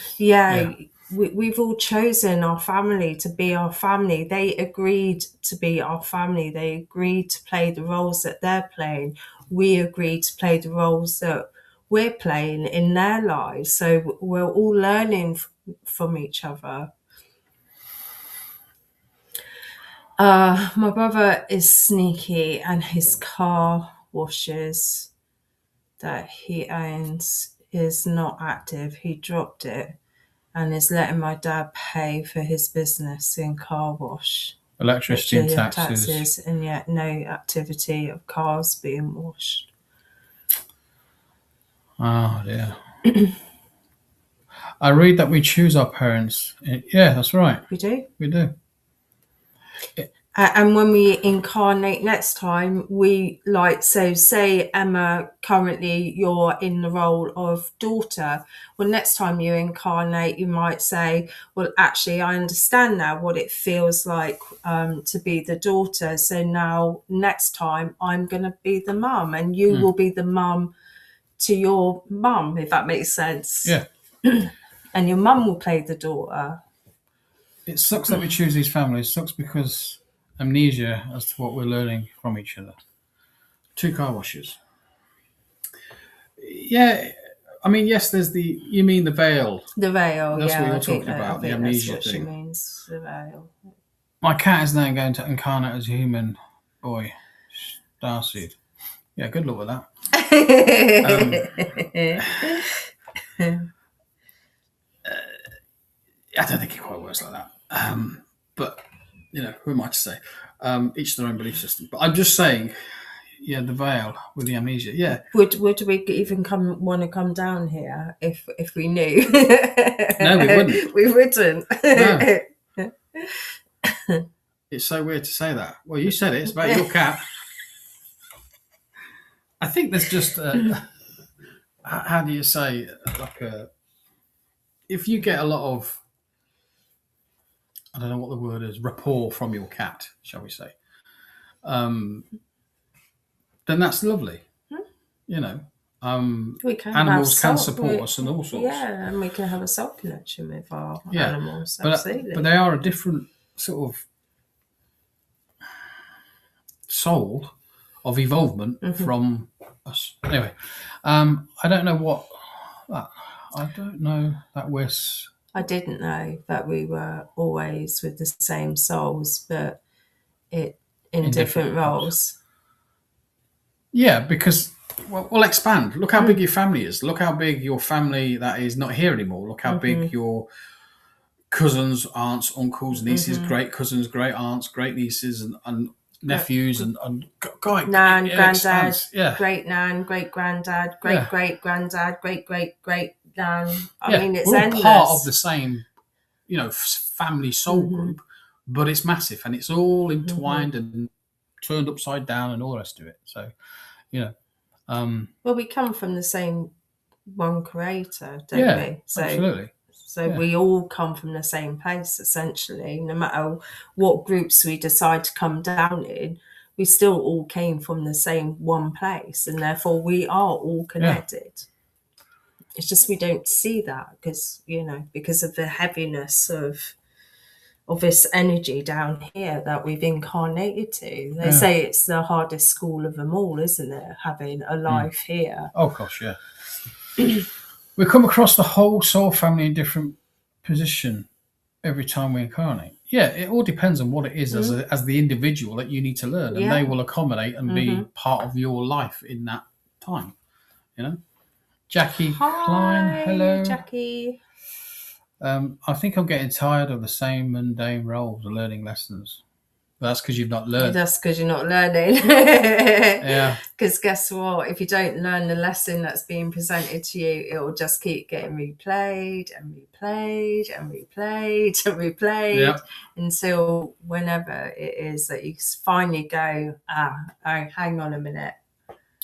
We've all chosen our family to be our family. They agreed to be our family. They agreed to play the roles that they're playing. We agreed to play the roles that we're playing in their lives. So we're all learning from each other. My brother is sneaky, and his car washes that he owns is not active. He dropped it and is letting my dad pay for his business in car wash. Electricity and taxes. And yet no activity of cars being washed. Oh, dear. I read that we choose our parents. Yeah, that's right. We do? We do. And when we incarnate next time, we like, so say Emma, currently you're in the role of daughter. Well, next time you incarnate, you might say, well, actually, I understand now what it feels like to be the daughter. So now next time I'm going to be the mum, and you will be the mum to your mum, if that makes sense. Yeah. And your mum will play the daughter. It sucks that we choose these families. It sucks because amnesia as to what we're learning from each other. 2 car washes. Yeah, I mean, yes, there's you mean the veil. The veil, That's yeah. what you're talking about, the amnesia that's what thing. She means, the veil. My cat is now going to incarnate as a human boy, starseed. Yeah, good luck with that. I don't think it quite works like that. But, who am I to say? Each their own belief system. But I'm just saying, yeah, the veil with the amnesia. Yeah. Would we even want to come down here if we knew? No, we wouldn't. We wouldn't. No. It's so weird to say that. Well, you said it. It's about your cat. I think there's just how do you say, like if you get a lot of, I don't know what the word is, rapport from your cat, shall we say, then that's lovely. We can animals can support us and all sorts. Yeah, and we can have a soul connection with our animals. Absolutely. But they are a different sort of soul of evolvement from us. Anyway, I don't know what I don't know that we're. I didn't know that we were always with the same souls, but in different roles. Yeah, because we'll expand. Look how big your family is. Look how big your family that is not here anymore. Look how big your cousins, aunts, uncles, nieces, great cousins, great aunts, great nieces, and nephews, and nan, granddad, yeah, great nan, great granddad, great great granddad, great great great nan. I mean, it's we're all endless. part of the same, family soul group, but it's massive and it's all entwined and turned upside down and all the rest of it. So, well, we come from the same one creator, don't we? So, absolutely. So we all come from the same place, essentially. No matter what groups we decide to come down in, we still all came from the same one place, and therefore we are all connected. Yeah. It's just we don't see that because of the heaviness of this energy down here that we've incarnated to. They say it's the hardest school of them all, isn't it? Having a life here. Oh gosh, yeah. We come across the whole soul family in different position every time we incarnate. Yeah, it all depends on what it is as the individual that you need to learn, and they will accommodate and be part of your life in that time. Jackie Klein, hello, Jackie. I think I'm getting tired of the same mundane roles and learning lessons. But that's because you've not learned. That's because you're not learning. Yeah. Because guess what? If you don't learn the lesson that's being presented to you, it will just keep getting replayed and replayed and replayed and replayed until whenever it is that you finally go, hang on a minute.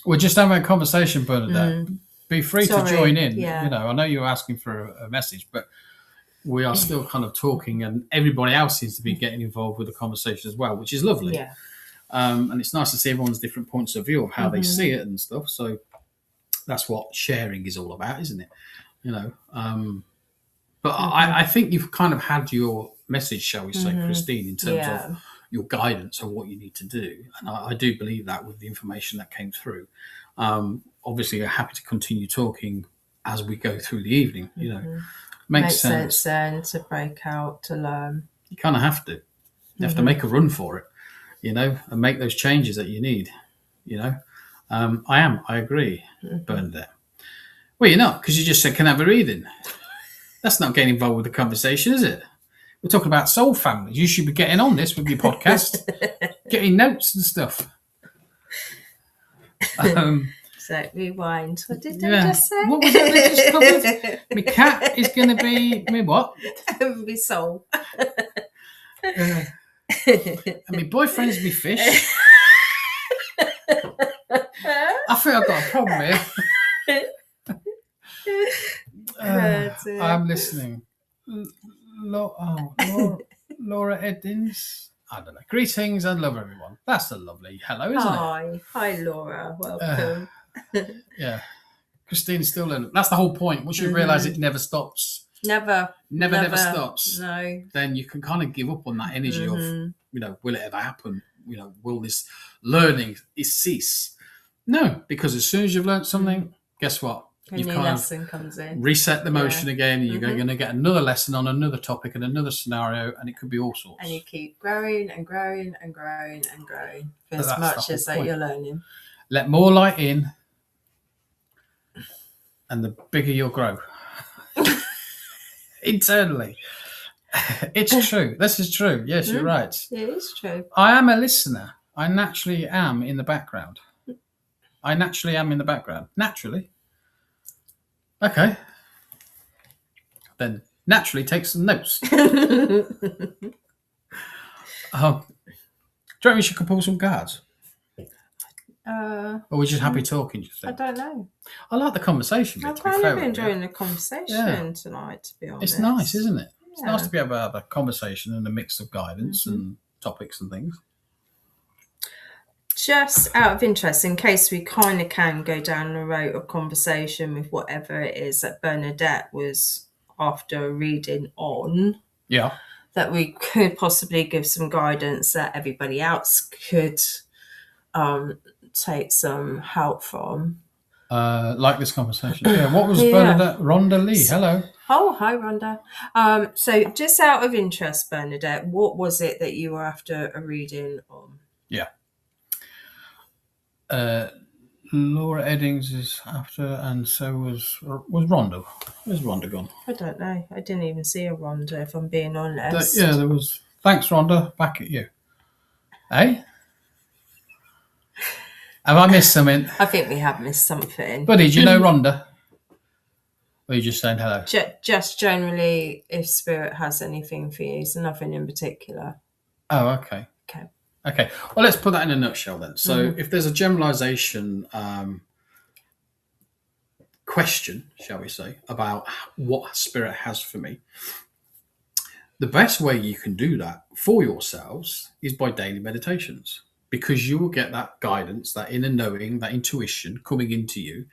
We're just having a conversation, Bernadette. Be free to join in. Yeah. I know you're asking for a message, but we are still kind of talking, and everybody else seems to be getting involved with the conversation as well, which is lovely. Yeah. And it's nice to see everyone's different points of view of how they see it and stuff. So that's what sharing is all about, isn't it? But I think you've kind of had your message, shall we say, Christine, in terms of your guidance on what you need to do. And I do believe that with the information that came through. Obviously, you're happy to continue talking as we go through the evening, Makes sense then to break out, to learn. You kind of have to. You have to make a run for it, and make those changes that you need, I agree, Bernadette. Well, you're not, because you just said, can I have a reading? That's not getting involved with the conversation, is it? We're talking about soul families. You should be getting on this with your podcast, getting notes and stuff. So rewind. What did they just say? What was it they just covered? My cat is going to be me what? Be soul. And my boyfriend's me fish. I think I've got a problem here. I'm listening. Laura Edins. I don't know. Greetings and love everyone. That's a lovely hello, isn't it? Hi, Laura. Welcome. Yeah. Christine's still learning. That's the whole point. Once you realise it never stops. Never stops. No. Then you can kind of give up on that energy of, will it ever happen? Will this learning cease? No, because as soon as you've learned something, guess what? A new lesson comes in. Reset the motion again, and you're going to get another lesson on another topic and another scenario, and it could be all sorts. And you keep growing and growing and growing and growing for as much as that you're learning. Let more light in, and the bigger you'll grow. Internally. It's true. This is true. Yes, you're right. It is true. I am a listener. I naturally am in the background. Naturally. Okay. Then naturally take some notes. Do you reckon we should pull some cards? Or are we just happy talking, do you think? I don't know. I like the conversation. I'm kind of enjoying the conversation tonight, to be honest. It's nice, isn't it? It's nice to be able to have a conversation and a mix of guidance and topics and things. Just out of interest, in case we kind of can go down the road of conversation with whatever it is that Bernadette was after reading on, that we could possibly give some guidance that everybody else could take some help from. Like this conversation. Yeah, what was Bernadette? Rhonda Lee, hello. Oh, hi, Rhonda. So just out of interest, Bernadette, what was it that you were after a reading on? Yeah. Laura Eddings is after, and so was Rhonda. Where's Rhonda gone? I don't know. I didn't even see a Rhonda, if I'm being honest. There was. Thanks, Rhonda. Back at you. Hey? Have I missed something? I think we have missed something. Buddy, do you know Rhonda? Or are you just saying hello? Just generally, if Spirit has anything for you, so nothing in particular. Oh, okay. Okay. Well, let's put that in a nutshell then. So if there's a generalization question, shall we say, about what Spirit has for me, the best way you can do that for yourselves is by daily meditations, because you will get that guidance, that inner knowing, that intuition coming into you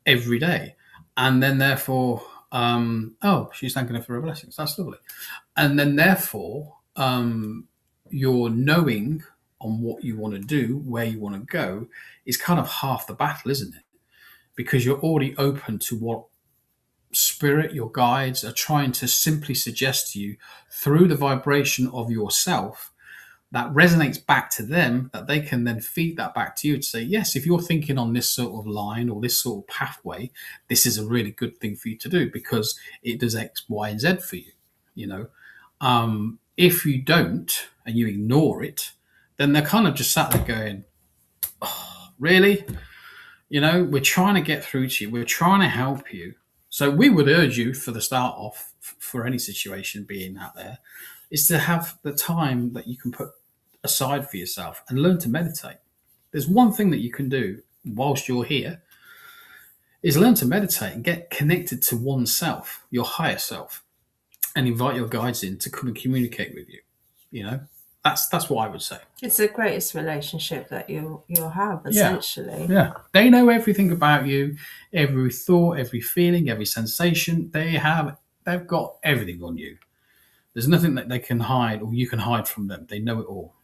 every day. And then therefore, she's thanking her for her blessings. That's lovely. And then therefore, your knowing on what you want to do, where you want to go, is kind of half the battle, isn't it? Because you're already open to what Spirit, your guides, are trying to simply suggest to you through the vibration of yourself that resonates back to them, that they can then feed that back to you to say, yes, if you're thinking on this sort of line or this sort of pathway, this is a really good thing for you to do because it does X, Y, and Z for you, If you don't and you ignore it, then they're kind of just sat there going, oh, really? We're trying to get through to you. We're trying to help you. So we would urge you for the start off, for any situation being out there, is to have the time that you can put aside for yourself and learn to meditate. There's one thing that you can do whilst you're here is learn to meditate and get connected to oneself, your higher self, and invite your guides in to come and communicate with you. That's what I would say. It's the greatest relationship that you'll have, essentially. Yeah. They know everything about you, every thought, every feeling, every sensation. They've got everything on you. There's nothing that they can hide or you can hide from them. They know it all.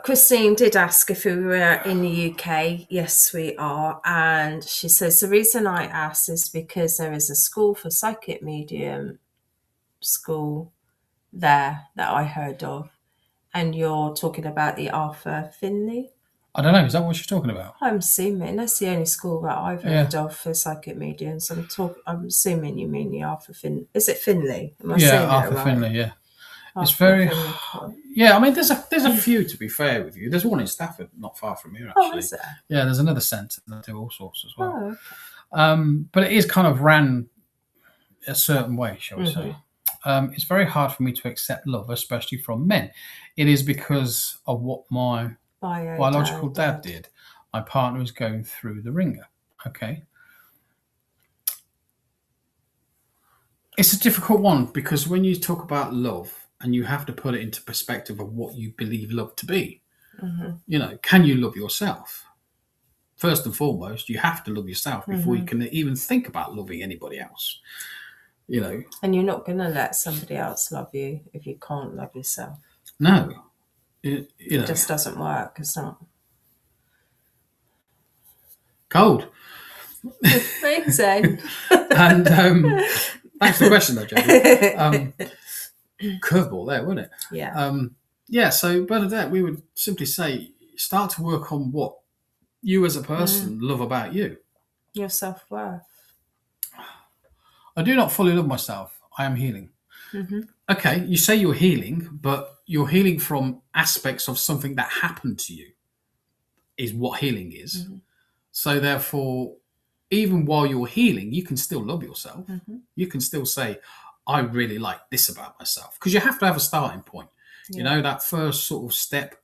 Christine did ask if we were in the UK. Yes, we are. And she says, the reason I asked is because there is a school for psychic medium school there that I heard of. And you're talking about the Arthur Finley? I don't know. Is that what you're talking about? I'm assuming. That's the only school that I've heard of for psychic mediums. I'm assuming you mean the Arthur Finley. Is it Finley? Am I saying Arthur that right? Finley, yeah. It's very... Yeah, I mean, there's a few, to be fair with you. There's one in Stafford, not far from here, actually. Oh, is there? Yeah, there's another centre that do all sorts as well. Oh, okay. But it is kind of ran a certain way, shall we say. It's very hard for me to accept love, especially from men. It is because of what my biological dad did. My partner is going through the ringer. Okay. It's a difficult one because when you talk about love and you have to put it into perspective of what you believe love to be, can you love yourself? First and foremost, you have to love yourself before you can even think about loving anybody else. And you're not going to let somebody else love you if you can't love yourself. No. It just doesn't work. It's not. Cold. Amazing. And thanks for the question, though, Jodie. Curveball there, wasn't it? Yeah. So Bernadette, we would simply say start to work on what you as a person love about you. Your self-worth. I do not fully love myself. I am healing. Okay, you say you're healing, but you're healing from aspects of something that happened to you, is what healing is. So therefore, even while you're healing, you can still love yourself. You can still say, I really like this about myself. Because you have to have a starting point. Yeah. That first sort of step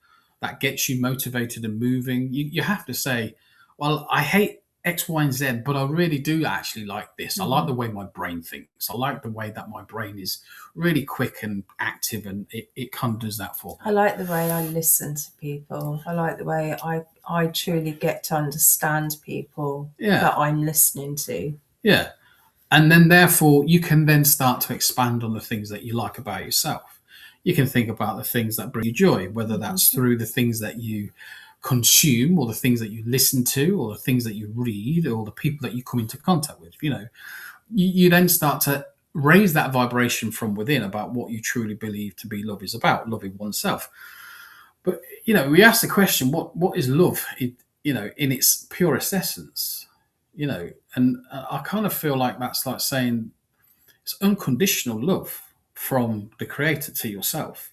that gets you motivated and moving. You have to say, well, I hate X, Y, and Z, but I really do actually like this. I like the way my brain thinks. I like the way that my brain is really quick and active, and it kind of does that for me. I like the way I listen to people. I like the way I truly get to understand people that I'm listening to. Yeah. And then therefore you can then start to expand on the things that you like about yourself. You can think about the things that bring you joy, whether that's through the things that you consume or the things that you listen to or the things that you read or the people that you come into contact with. You then start to raise that vibration from within about what you truly believe to be love is about, loving oneself. But we ask the question, what is love in its purest essence? And I kind of feel like that's like saying it's unconditional love from the creator to yourself,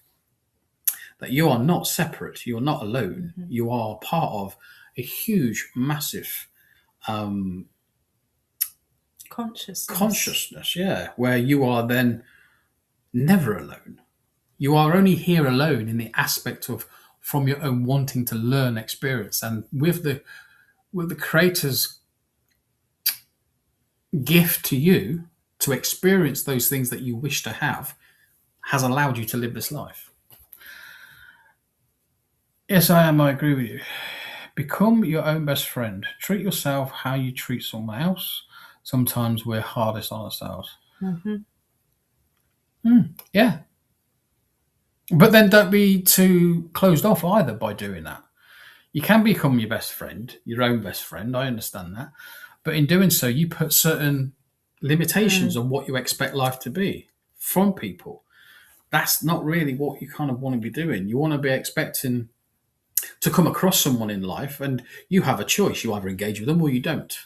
that you are not separate, you're not alone, you are part of a huge, massive consciousness, where you are then never alone. You are only here alone in the aspect of from your own wanting to learn experience, and with the creator's gift to you to experience those things that you wish to have has allowed you to live this life. Yes, I am. I agree with you. Become your own best friend. Treat yourself how you treat someone else. Sometimes we're hardest on ourselves. Yeah. But then don't be too closed off either by doing that. You can become your best friend, your own best friend. I understand that. But in doing so, you put certain limitations on what you expect life to be from people. That's not really what you kind of want to be doing. You want to be expecting to come across someone in life, and you have a choice. You either engage with them or you don't.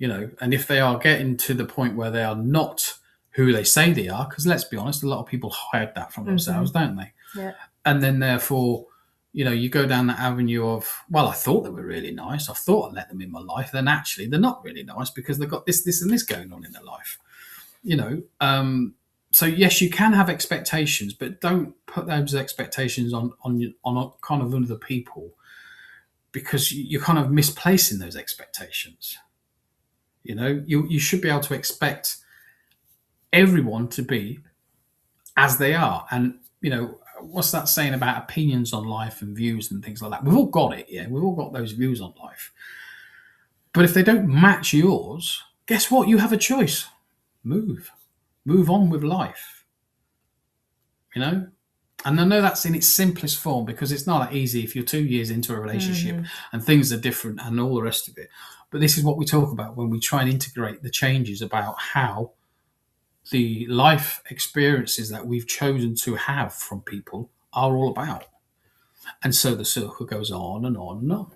And if they are getting to the point where they are not who they say they are, because let's be honest, a lot of people hide that from themselves, don't they? Yeah. And then therefore, you go down that avenue of, well, I thought they were really nice. I thought I'd let them in my life. Then actually they're not really nice because they've got this, and this going on in their life. So yes, you can have expectations, but don't put those expectations on a kind of other people, because you're kind of misplacing those expectations. You should be able to expect everyone to be as they are. And, what's that saying about opinions on life and views and things like that? We've all got it, yeah. We've all got those views on life. But if they don't match yours, guess what? You have a choice. Move on with life. And I know that's in its simplest form, because it's not that easy if you're 2 years into a relationship and things are different and all the rest of it. But this is what we talk about when we try and integrate the changes about how the life experiences that we've chosen to have from people are all about. And so the circle goes on and on and on.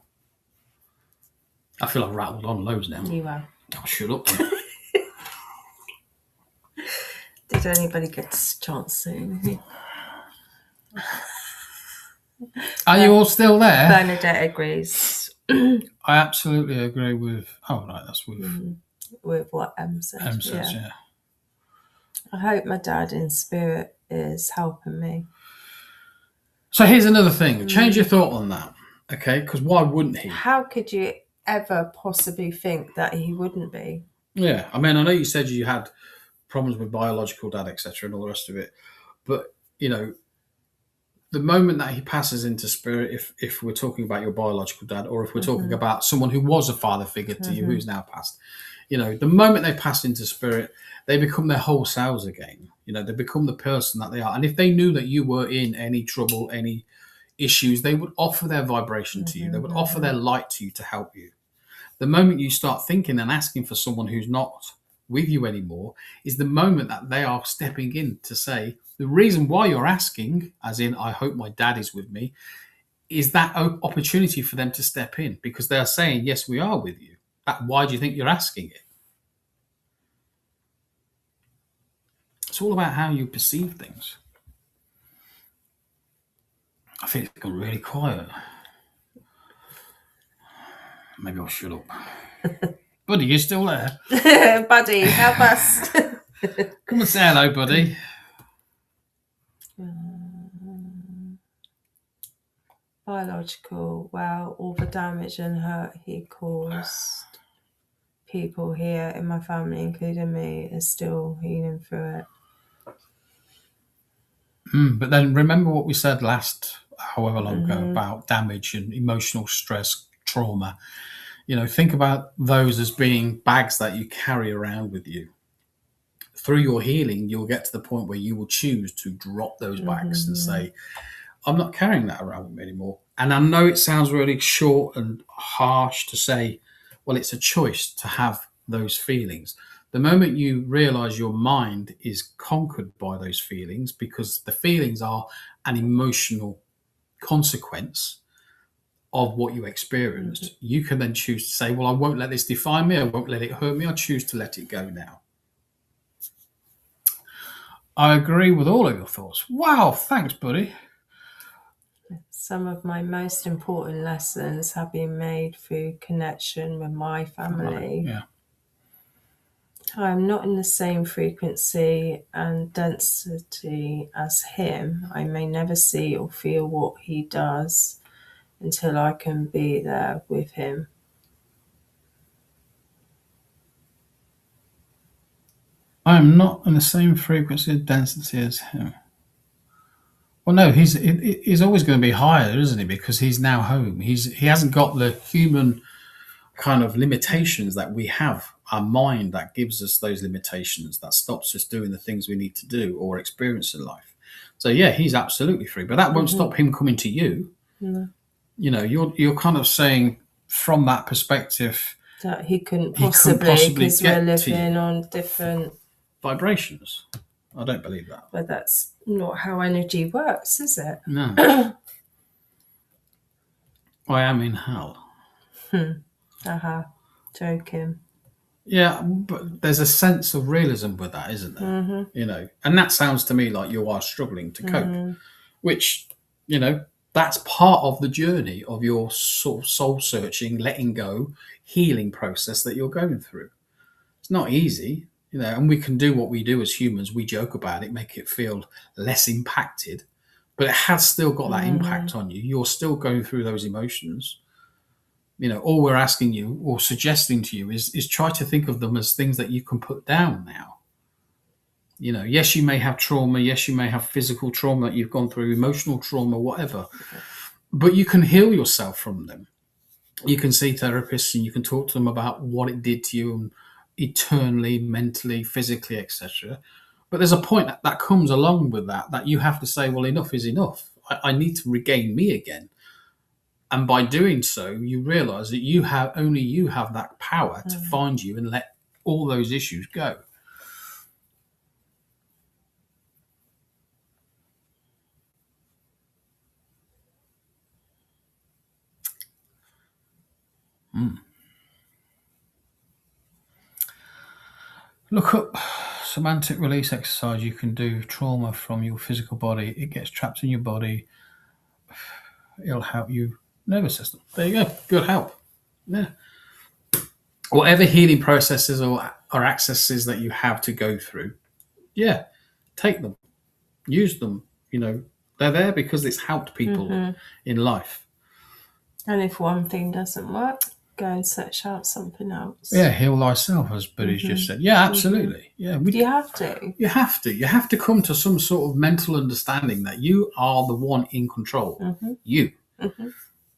I feel I've rattled on loads now. You are. I'll shut up. Did anybody get a chance to? Are you all still there? Bernadette agrees. I absolutely agree with. Oh, right, that's with With what Em said. yeah. I hope my dad in spirit is helping me. So here's another thing. Change your thought on that, okay? Because why wouldn't he? How could you ever possibly think that he wouldn't be? Yeah, I mean, I know you said you had problems with biological dad, etc., and all the rest of it, but you know, the moment that he passes into spirit, if we're talking about your biological dad, or if we're talking about someone who was a father figure to you who's now passed, you know, the moment they pass into spirit, they become their whole selves again. You know, they become the person that they are. And if they knew that you were in any trouble, any issues, they would offer their vibration to you. They would offer their light to you to help you. The moment you start thinking and asking for someone who's not with you anymore is the moment that they are stepping in to say, the reason why you're asking, as in, I hope my dad is with me, is that opportunity for them to step in because they are saying, yes, we are with you. Why do you think you're asking it? It's all about how you perceive things. I think it's gone really quiet. Maybe I'll shut up. Buddy, you still there? Buddy, help us. Come and say hello, buddy. Biological, well, all the damage and hurt he caused people here in my family, including me, is still healing through it. But then remember what we said last, however long ago, about damage and emotional stress, trauma. You know, think about those as being bags that you carry around with you. Through your healing, you'll get to the point where you will choose to drop those bags and say, I'm not carrying that around with me anymore. And I know it sounds really short and harsh to say, well, it's a choice to have those feelings. The moment you realize your mind is conquered by those feelings, because the feelings are an emotional consequence of what you experienced, you can then choose to say, well, I won't let this define me. I won't let it hurt me. I choose to let it go now. I agree with all of your thoughts. Wow, thanks, buddy. Some of my most important lessons have been made through connection with my family. Yeah. I'm not in the same frequency and density as him. I may never see or feel what he does until I can be there with him. I am not in the same frequency and density as him. Well, no, he's always going to be higher, isn't he? Because he's now home. He hasn't got the human kind of limitations that we have. Our mind that gives us those limitations, that stops us doing the things we need to do or experience in life. So yeah, he's absolutely free, but that won't stop him coming to you. No. You know, you're kind of saying from that perspective that he couldn't possibly because we're living on different vibrations. I don't believe that. But that's not how energy works, is it? No. I am in hell. Joking. Yeah, but there's a sense of realism with that, isn't there? You know, and that sounds to me like you are struggling to cope, which, you know, that's part of the journey of your sort of soul searching, letting go, healing process that you're going through. It's not easy, you know, and we can do what we do as humans. We joke about it, make it feel less impacted, but it has still got that impact on you. You're still going through those emotions. You know, all we're asking you or suggesting to you is try to think of them as things that you can put down now. You know, yes, you may have trauma. Yes, you may have physical trauma that you've gone through, emotional trauma, whatever. But you can heal yourself from them. You can see therapists and you can talk to them about what it did to you eternally, mentally, physically, etc. But there's a point that comes along with that you have to say, well, enough is enough. I need to regain me again. And by doing so, you realize that only you have that power to find you and let all those issues go. Look up semantic release exercise you can do. Trauma from your physical body. It gets trapped in your body. It'll help you. Nervous system. There you go. Good help. Yeah. Whatever healing processes or accesses that you have to go through, yeah, take them, use them. They're there because it's helped people in life. And if one thing doesn't work, go and search out something else. Yeah, heal thyself, as Buddy's just said. Yeah, absolutely. Yeah, You have to. You have to. You have to come to some sort of mental understanding that you are the one in control. You.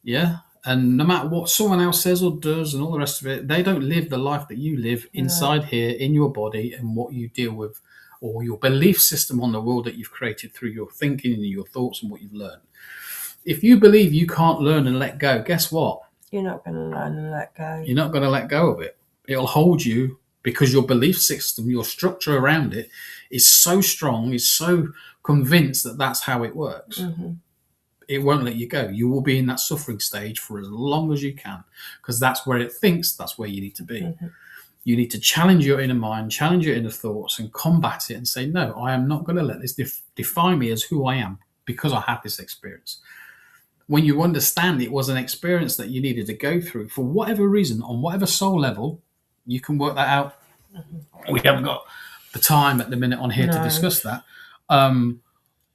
Yeah. And no matter what someone else says or does and all the rest of it, they don't live the life that you live inside here in your body and what you deal with, or your belief system on the world that you've created through your thinking and your thoughts and what you've learned. If you believe you can't learn and let go, guess what? You're not going to learn and let go. You're not going to let go of it. It'll hold you because your belief system, your structure around it is so strong, is so convinced that that's how it works. It won't let you go. You will be in that suffering stage for as long as you can, because that's where it thinks that's where you need to be. You need to challenge your inner mind, challenge your inner thoughts, and combat it and say, no, I am not going to let this define me as who I am because I had this experience. When you understand it was an experience that you needed to go through for whatever reason, on whatever soul level, you can work that out. We haven't got the time at the minute on here to discuss that.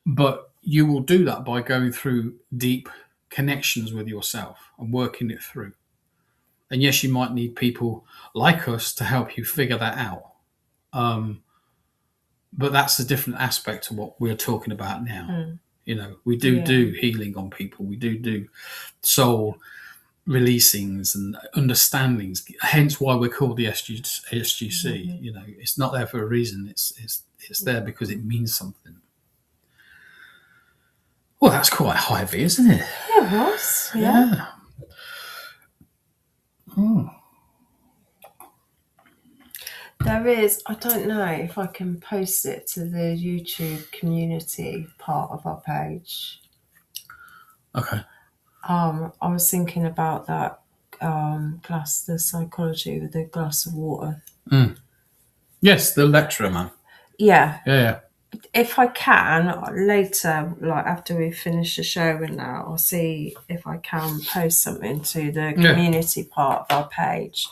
But you will do that by going through deep connections with yourself and working it through. And yes, you might need people like us to help you figure that out. But that's a different aspect of what we're talking about now. We do healing on people. We do soul releasings and understandings. Hence why we're called the SGC. It's not there for a reason. It's there because it means something. Well, that's quite heavy, isn't it? Yeah, it was. Yeah. There is, I don't know if I can post it to the YouTube community part of our page. Okay. I was thinking about that class, the psychology with the glass of water. Yes, the lecturer, man. Yeah. If I can, later, like after we finish the show and that, I'll see if I can post something to the community part of our page,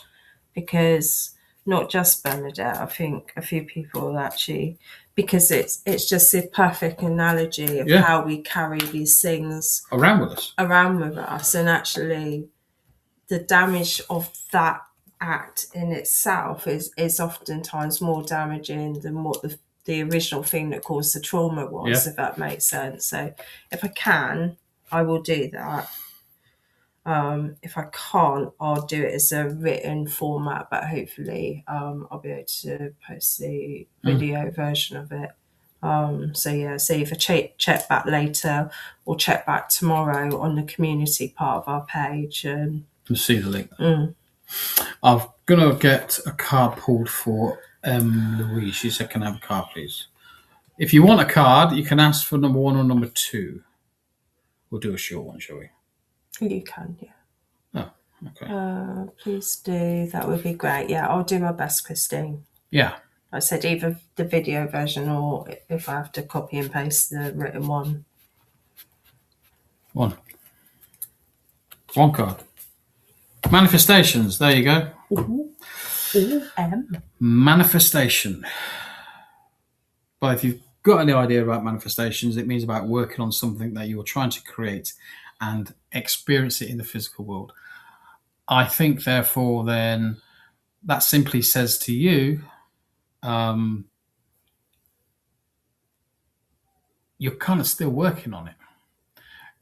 because not just Bernadette, I think a few people actually, because it's just a perfect analogy of how we carry these things around with us, and actually the damage of that act in itself is oftentimes more damaging than what the original thing that caused the trauma was, if that makes sense. So if I can, I will do that. If I can't, I'll do it as a written format, but hopefully I'll be able to post the video version of it. So if I check back later or check back tomorrow on the community part of our page. To see the link. I'm going to get a card pulled for Louise. She said, can I have a card, please? If you want a card, you can ask for number 1 or number 2. We'll do a short one, shall we? You can, yeah. Oh, okay. Please do. That would be great. Yeah, I'll do my best, Christine. Yeah. I said either the video version or if I have to copy and paste the written one. One card. Manifestations. There you go. Manifestation. But if you've got any idea about manifestations, it means about working on something that you're trying to create and experience it in the physical world. I think, therefore, then that simply says to you, you're kind of still working on it.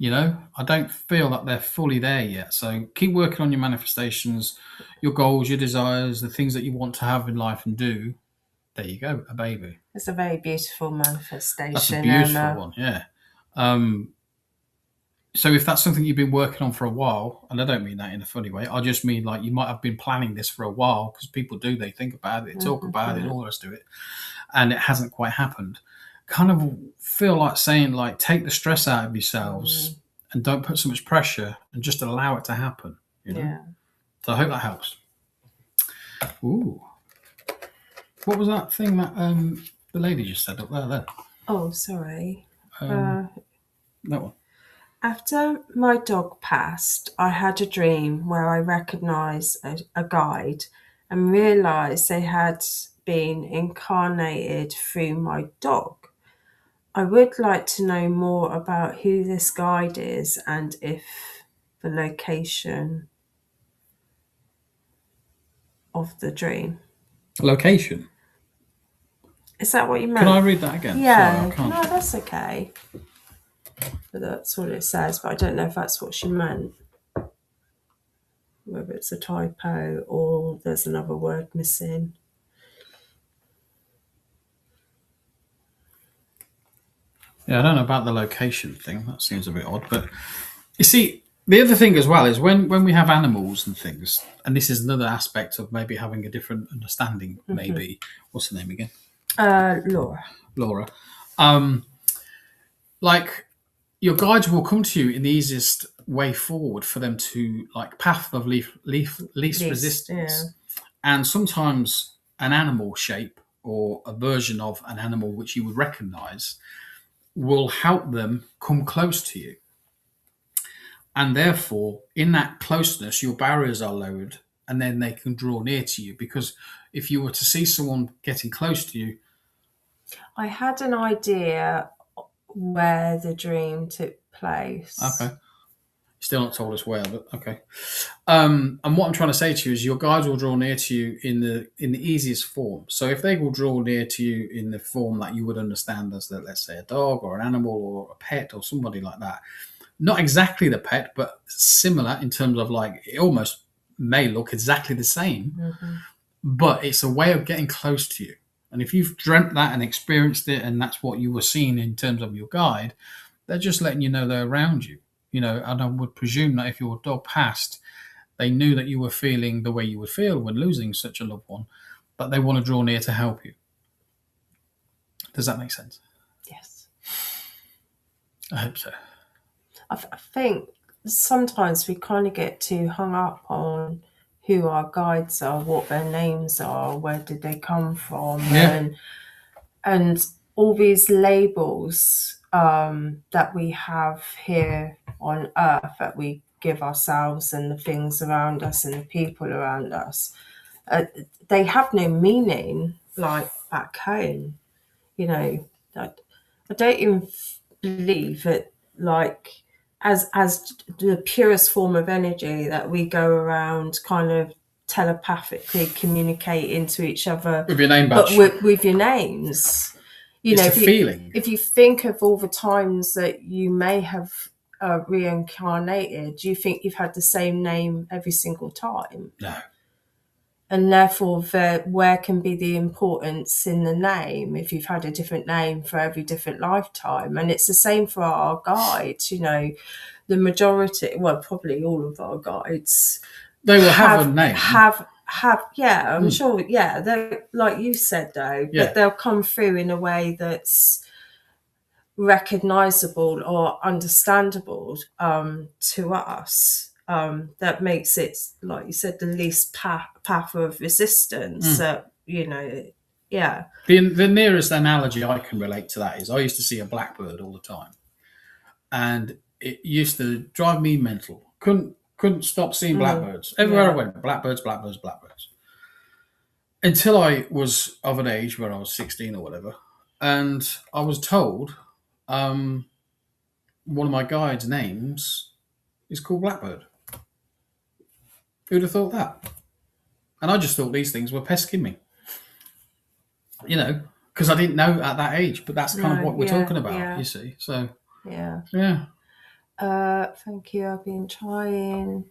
I don't feel that they're fully there yet. So keep working on your manifestations, your goals, your desires, the things that you want to have in life and do. There you go, a baby. It's a very beautiful manifestation. That's a beautiful one, yeah. So if that's something you've been working on for a while, and I don't mean that in a funny way, I just mean like you might have been planning this for a while, because people do, they think about it, they talk about it, all the rest of it, and it hasn't quite happened. Kind of feel like saying, like, take the stress out of yourselves and don't put so much pressure and just allow it to happen. Yeah. So I hope that helps. Ooh. What was that thing that the lady just said up there? Oh, sorry. That one. After my dog passed, I had a dream where I recognised a guide and realised they had been incarnated through my dog. I would like to know more about who this guide is and if the location of the dream. Location. Is that what you meant? Can I read that again? Yeah. Sorry, I can't. No, that's okay. But that's what it says, but I don't know if that's what she meant. Whether it's a typo or there's another word missing. Yeah, I don't know about the location thing. That seems a bit odd. But you see, the other thing as well is when we have animals and things, and this is another aspect of maybe having a different understanding, maybe. What's her name again? Laura. Laura. Like, your guides will come to you in the easiest way forward for them to, like, path of least resistance. Yeah. And sometimes an animal shape or a version of an animal which you would recognize will help them come close to you. And therefore, in that closeness, your barriers are lowered and then they can draw near to you. Because if you were to see someone getting close to you, I had an idea where the dream took place. okay. Still not told us where, but okay. And what I'm trying to say to you is your guides will draw near to you in the easiest form. So if they will draw near to you in the form that you would understand as, let's say, a dog or an animal or a pet or somebody like that, not exactly the pet, but similar in terms of, like, it almost may look exactly the same, but it's a way of getting close to you. And if you've dreamt that and experienced it, and that's what you were seeing in terms of your guide, they're just letting you know they're around you. And I would presume that if your dog passed, they knew that you were feeling the way you would feel when losing such a loved one, but they want to draw near to help you. Does that make sense? Yes. I hope so. I think sometimes we kind of get too hung up on who our guides are, what their names are, where did they come from, and all these labels that we have here on earth that we give ourselves and the things around us and the people around us. They have no meaning like back home. I don't even believe that, like, as the purest form of energy that we go around kind of telepathically communicating to each other with your name badge, but with your names. Feeling. If you think of all the times that you may have reincarnated, do you think you've had the same name every single time? No. And therefore, where can be the importance in the name if you've had a different name for every different lifetime? And it's the same for our guides. The majority, well, probably all of our guides, they will have a name. I'm sure. Yeah, they're, like you said, though, that they'll come through in a way that's recognizable or understandable to us. That makes it, like you said, the least path of resistance. Yeah. The nearest analogy I can relate to that is I used to see a blackbird all the time, and it used to drive me mental. Couldn't stop seeing blackbirds everywhere I went. Blackbirds. Until I was of an age where I was 16 or whatever, and I was told one of my guides' names is called Blackbird. Who'd have thought that? And I just thought these things were pesking me. Because I didn't know at that age, but that's kind of what we're talking about, you see. So, yeah. Thank you. I've been trying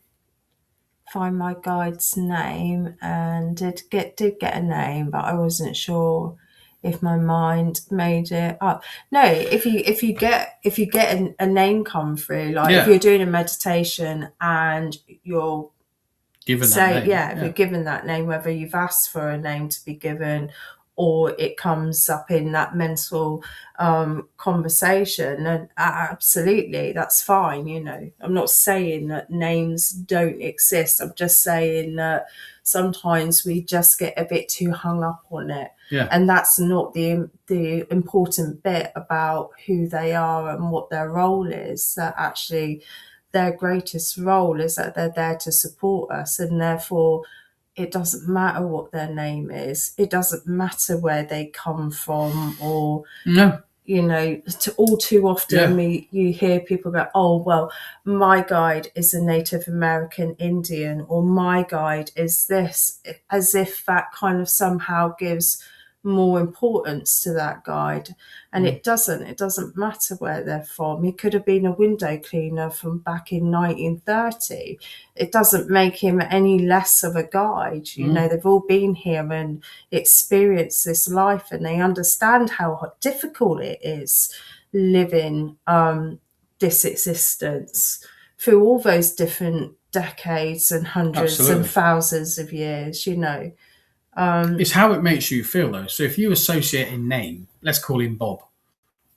find my guide's name and did get a name, but I wasn't sure if my mind made it up. No, if you get a name come through, like if you're doing a meditation and you're given that name. If you're given that name, whether you've asked for a name to be given or it comes up in that mental conversation, and absolutely, that's fine. I'm not saying that names don't exist. I'm just saying that sometimes we just get a bit too hung up on it. And that's not the important bit about who they are and what their role is. That actually their greatest role is that they're there to support us, and therefore it doesn't matter what their name is. It doesn't matter where they come from, or No. All too often Yeah. you hear people go, oh, well, my guide is a Native American Indian, or my guide is this, as if that kind of somehow gives more importance to that guide. And it doesn't matter where they're from. He could have been a window cleaner from back in 1930. It doesn't make him any less of a guide. They've all been here and experienced this life, and they understand how difficult it is living this existence through all those different decades and hundreds Absolutely. and thousands of years. It's how it makes you feel, though. So if you associate a name, let's call him Bob,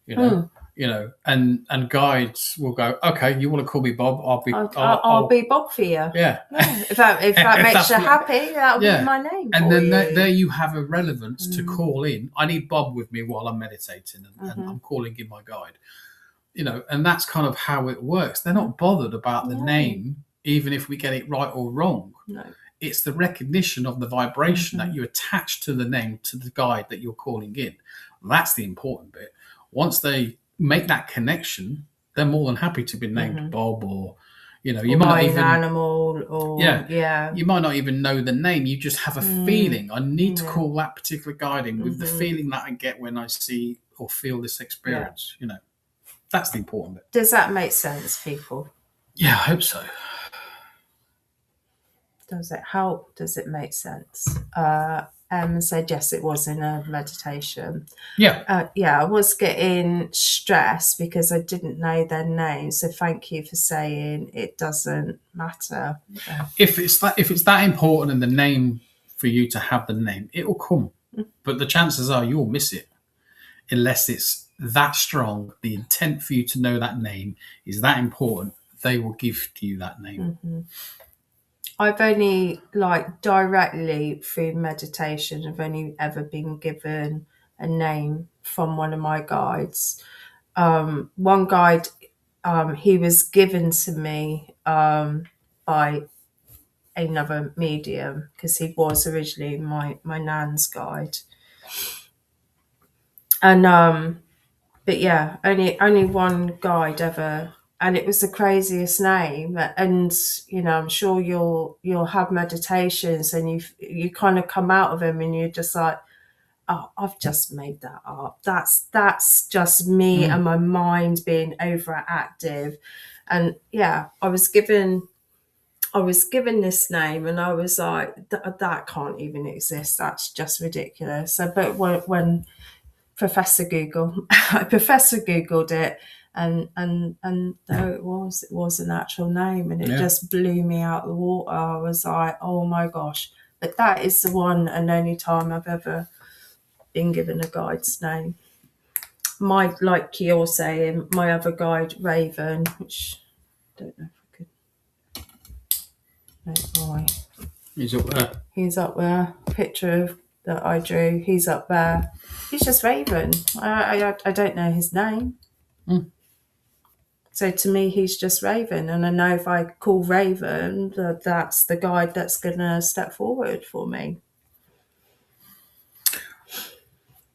and guides will go, okay, you want to call me Bob? I'll be Bob for you. Yeah. If that makes you happy, that'll be my name. And for then you. there you have a relevance to call in. I need Bob with me while I'm meditating, and I'm calling in my guide. And that's kind of how it works. They're not bothered about the name, even if we get it right or wrong. No. It's the recognition of the vibration that you attach to the name, to the guide that you're calling in. That's the important bit. Once they make that connection, they're more than happy to be named Bob, or you might not even animal, or you might not even know the name. You just have a feeling. I need to call that particular guide in with the feeling that I get when I see or feel this experience. That's the important bit. Does that make sense, people? Yeah, I hope so. Does it help? Does it make sense? Said yes, it was in a meditation. Yeah. I was getting stressed because I didn't know their name. So thank you for saying it doesn't matter. If it's that important, and the name, for you to have the name, it will come. But the chances are you'll miss it unless it's that strong. The intent for you to know that name is that important. They will give to you that name. I've only, directly through meditation, I've only ever been given a name from one of my guides. One guide, he was given to me by another medium, because he was originally my nan's guide. And but yeah, only one guide ever. And it was the craziest name. And I'm sure you'll have meditations, and you kind of come out of them, and you're just like, oh, I've just made that up. That's just me and my mind being overactive. And yeah, I was given this name, and I was like, that can't even exist. That's just ridiculous. So, but when Professor Googled it, and there it was an actual name, and it just blew me out of the water. I was like, oh my gosh. But that is the one and only time I've ever been given a guide's name. Like you're saying, my other guide, Raven, which I don't know if I could. No, why? He's up there. He's up there. Picture that I drew. He's up there. He's just Raven. I don't know his name. So to me, he's just Raven. And I know if I call Raven, that's the guide that's going to step forward for me.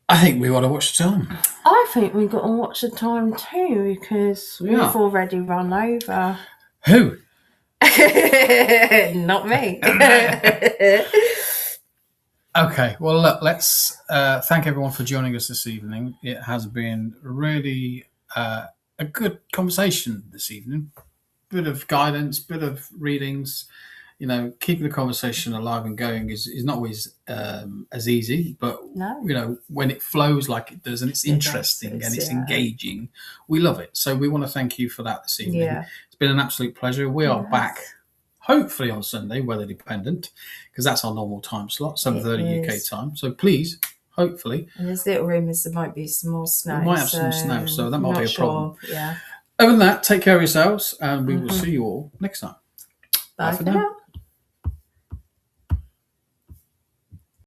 I think we ought to watch the time. I think we've got to watch the time too, because we've already run over. Who? Not me. Okay, well, look, let's thank everyone for joining us this evening. It has been really a good conversation this evening. Bit of guidance, bit of readings. Keeping the conversation alive and going is not always as easy, but when it flows like it does, and it's interesting and it's engaging, we love it. So we want to thank you for that this evening. It's been an absolute pleasure. We are back, hopefully on Sunday, weather dependent, because that's our normal time slot, 7:30 UK time. So please, hopefully. And there's little rumours there might be some more snow. We might have some snow, so that might be a problem. Yeah. Other than that, take care of yourselves, and we will see you all next time. Bye for now.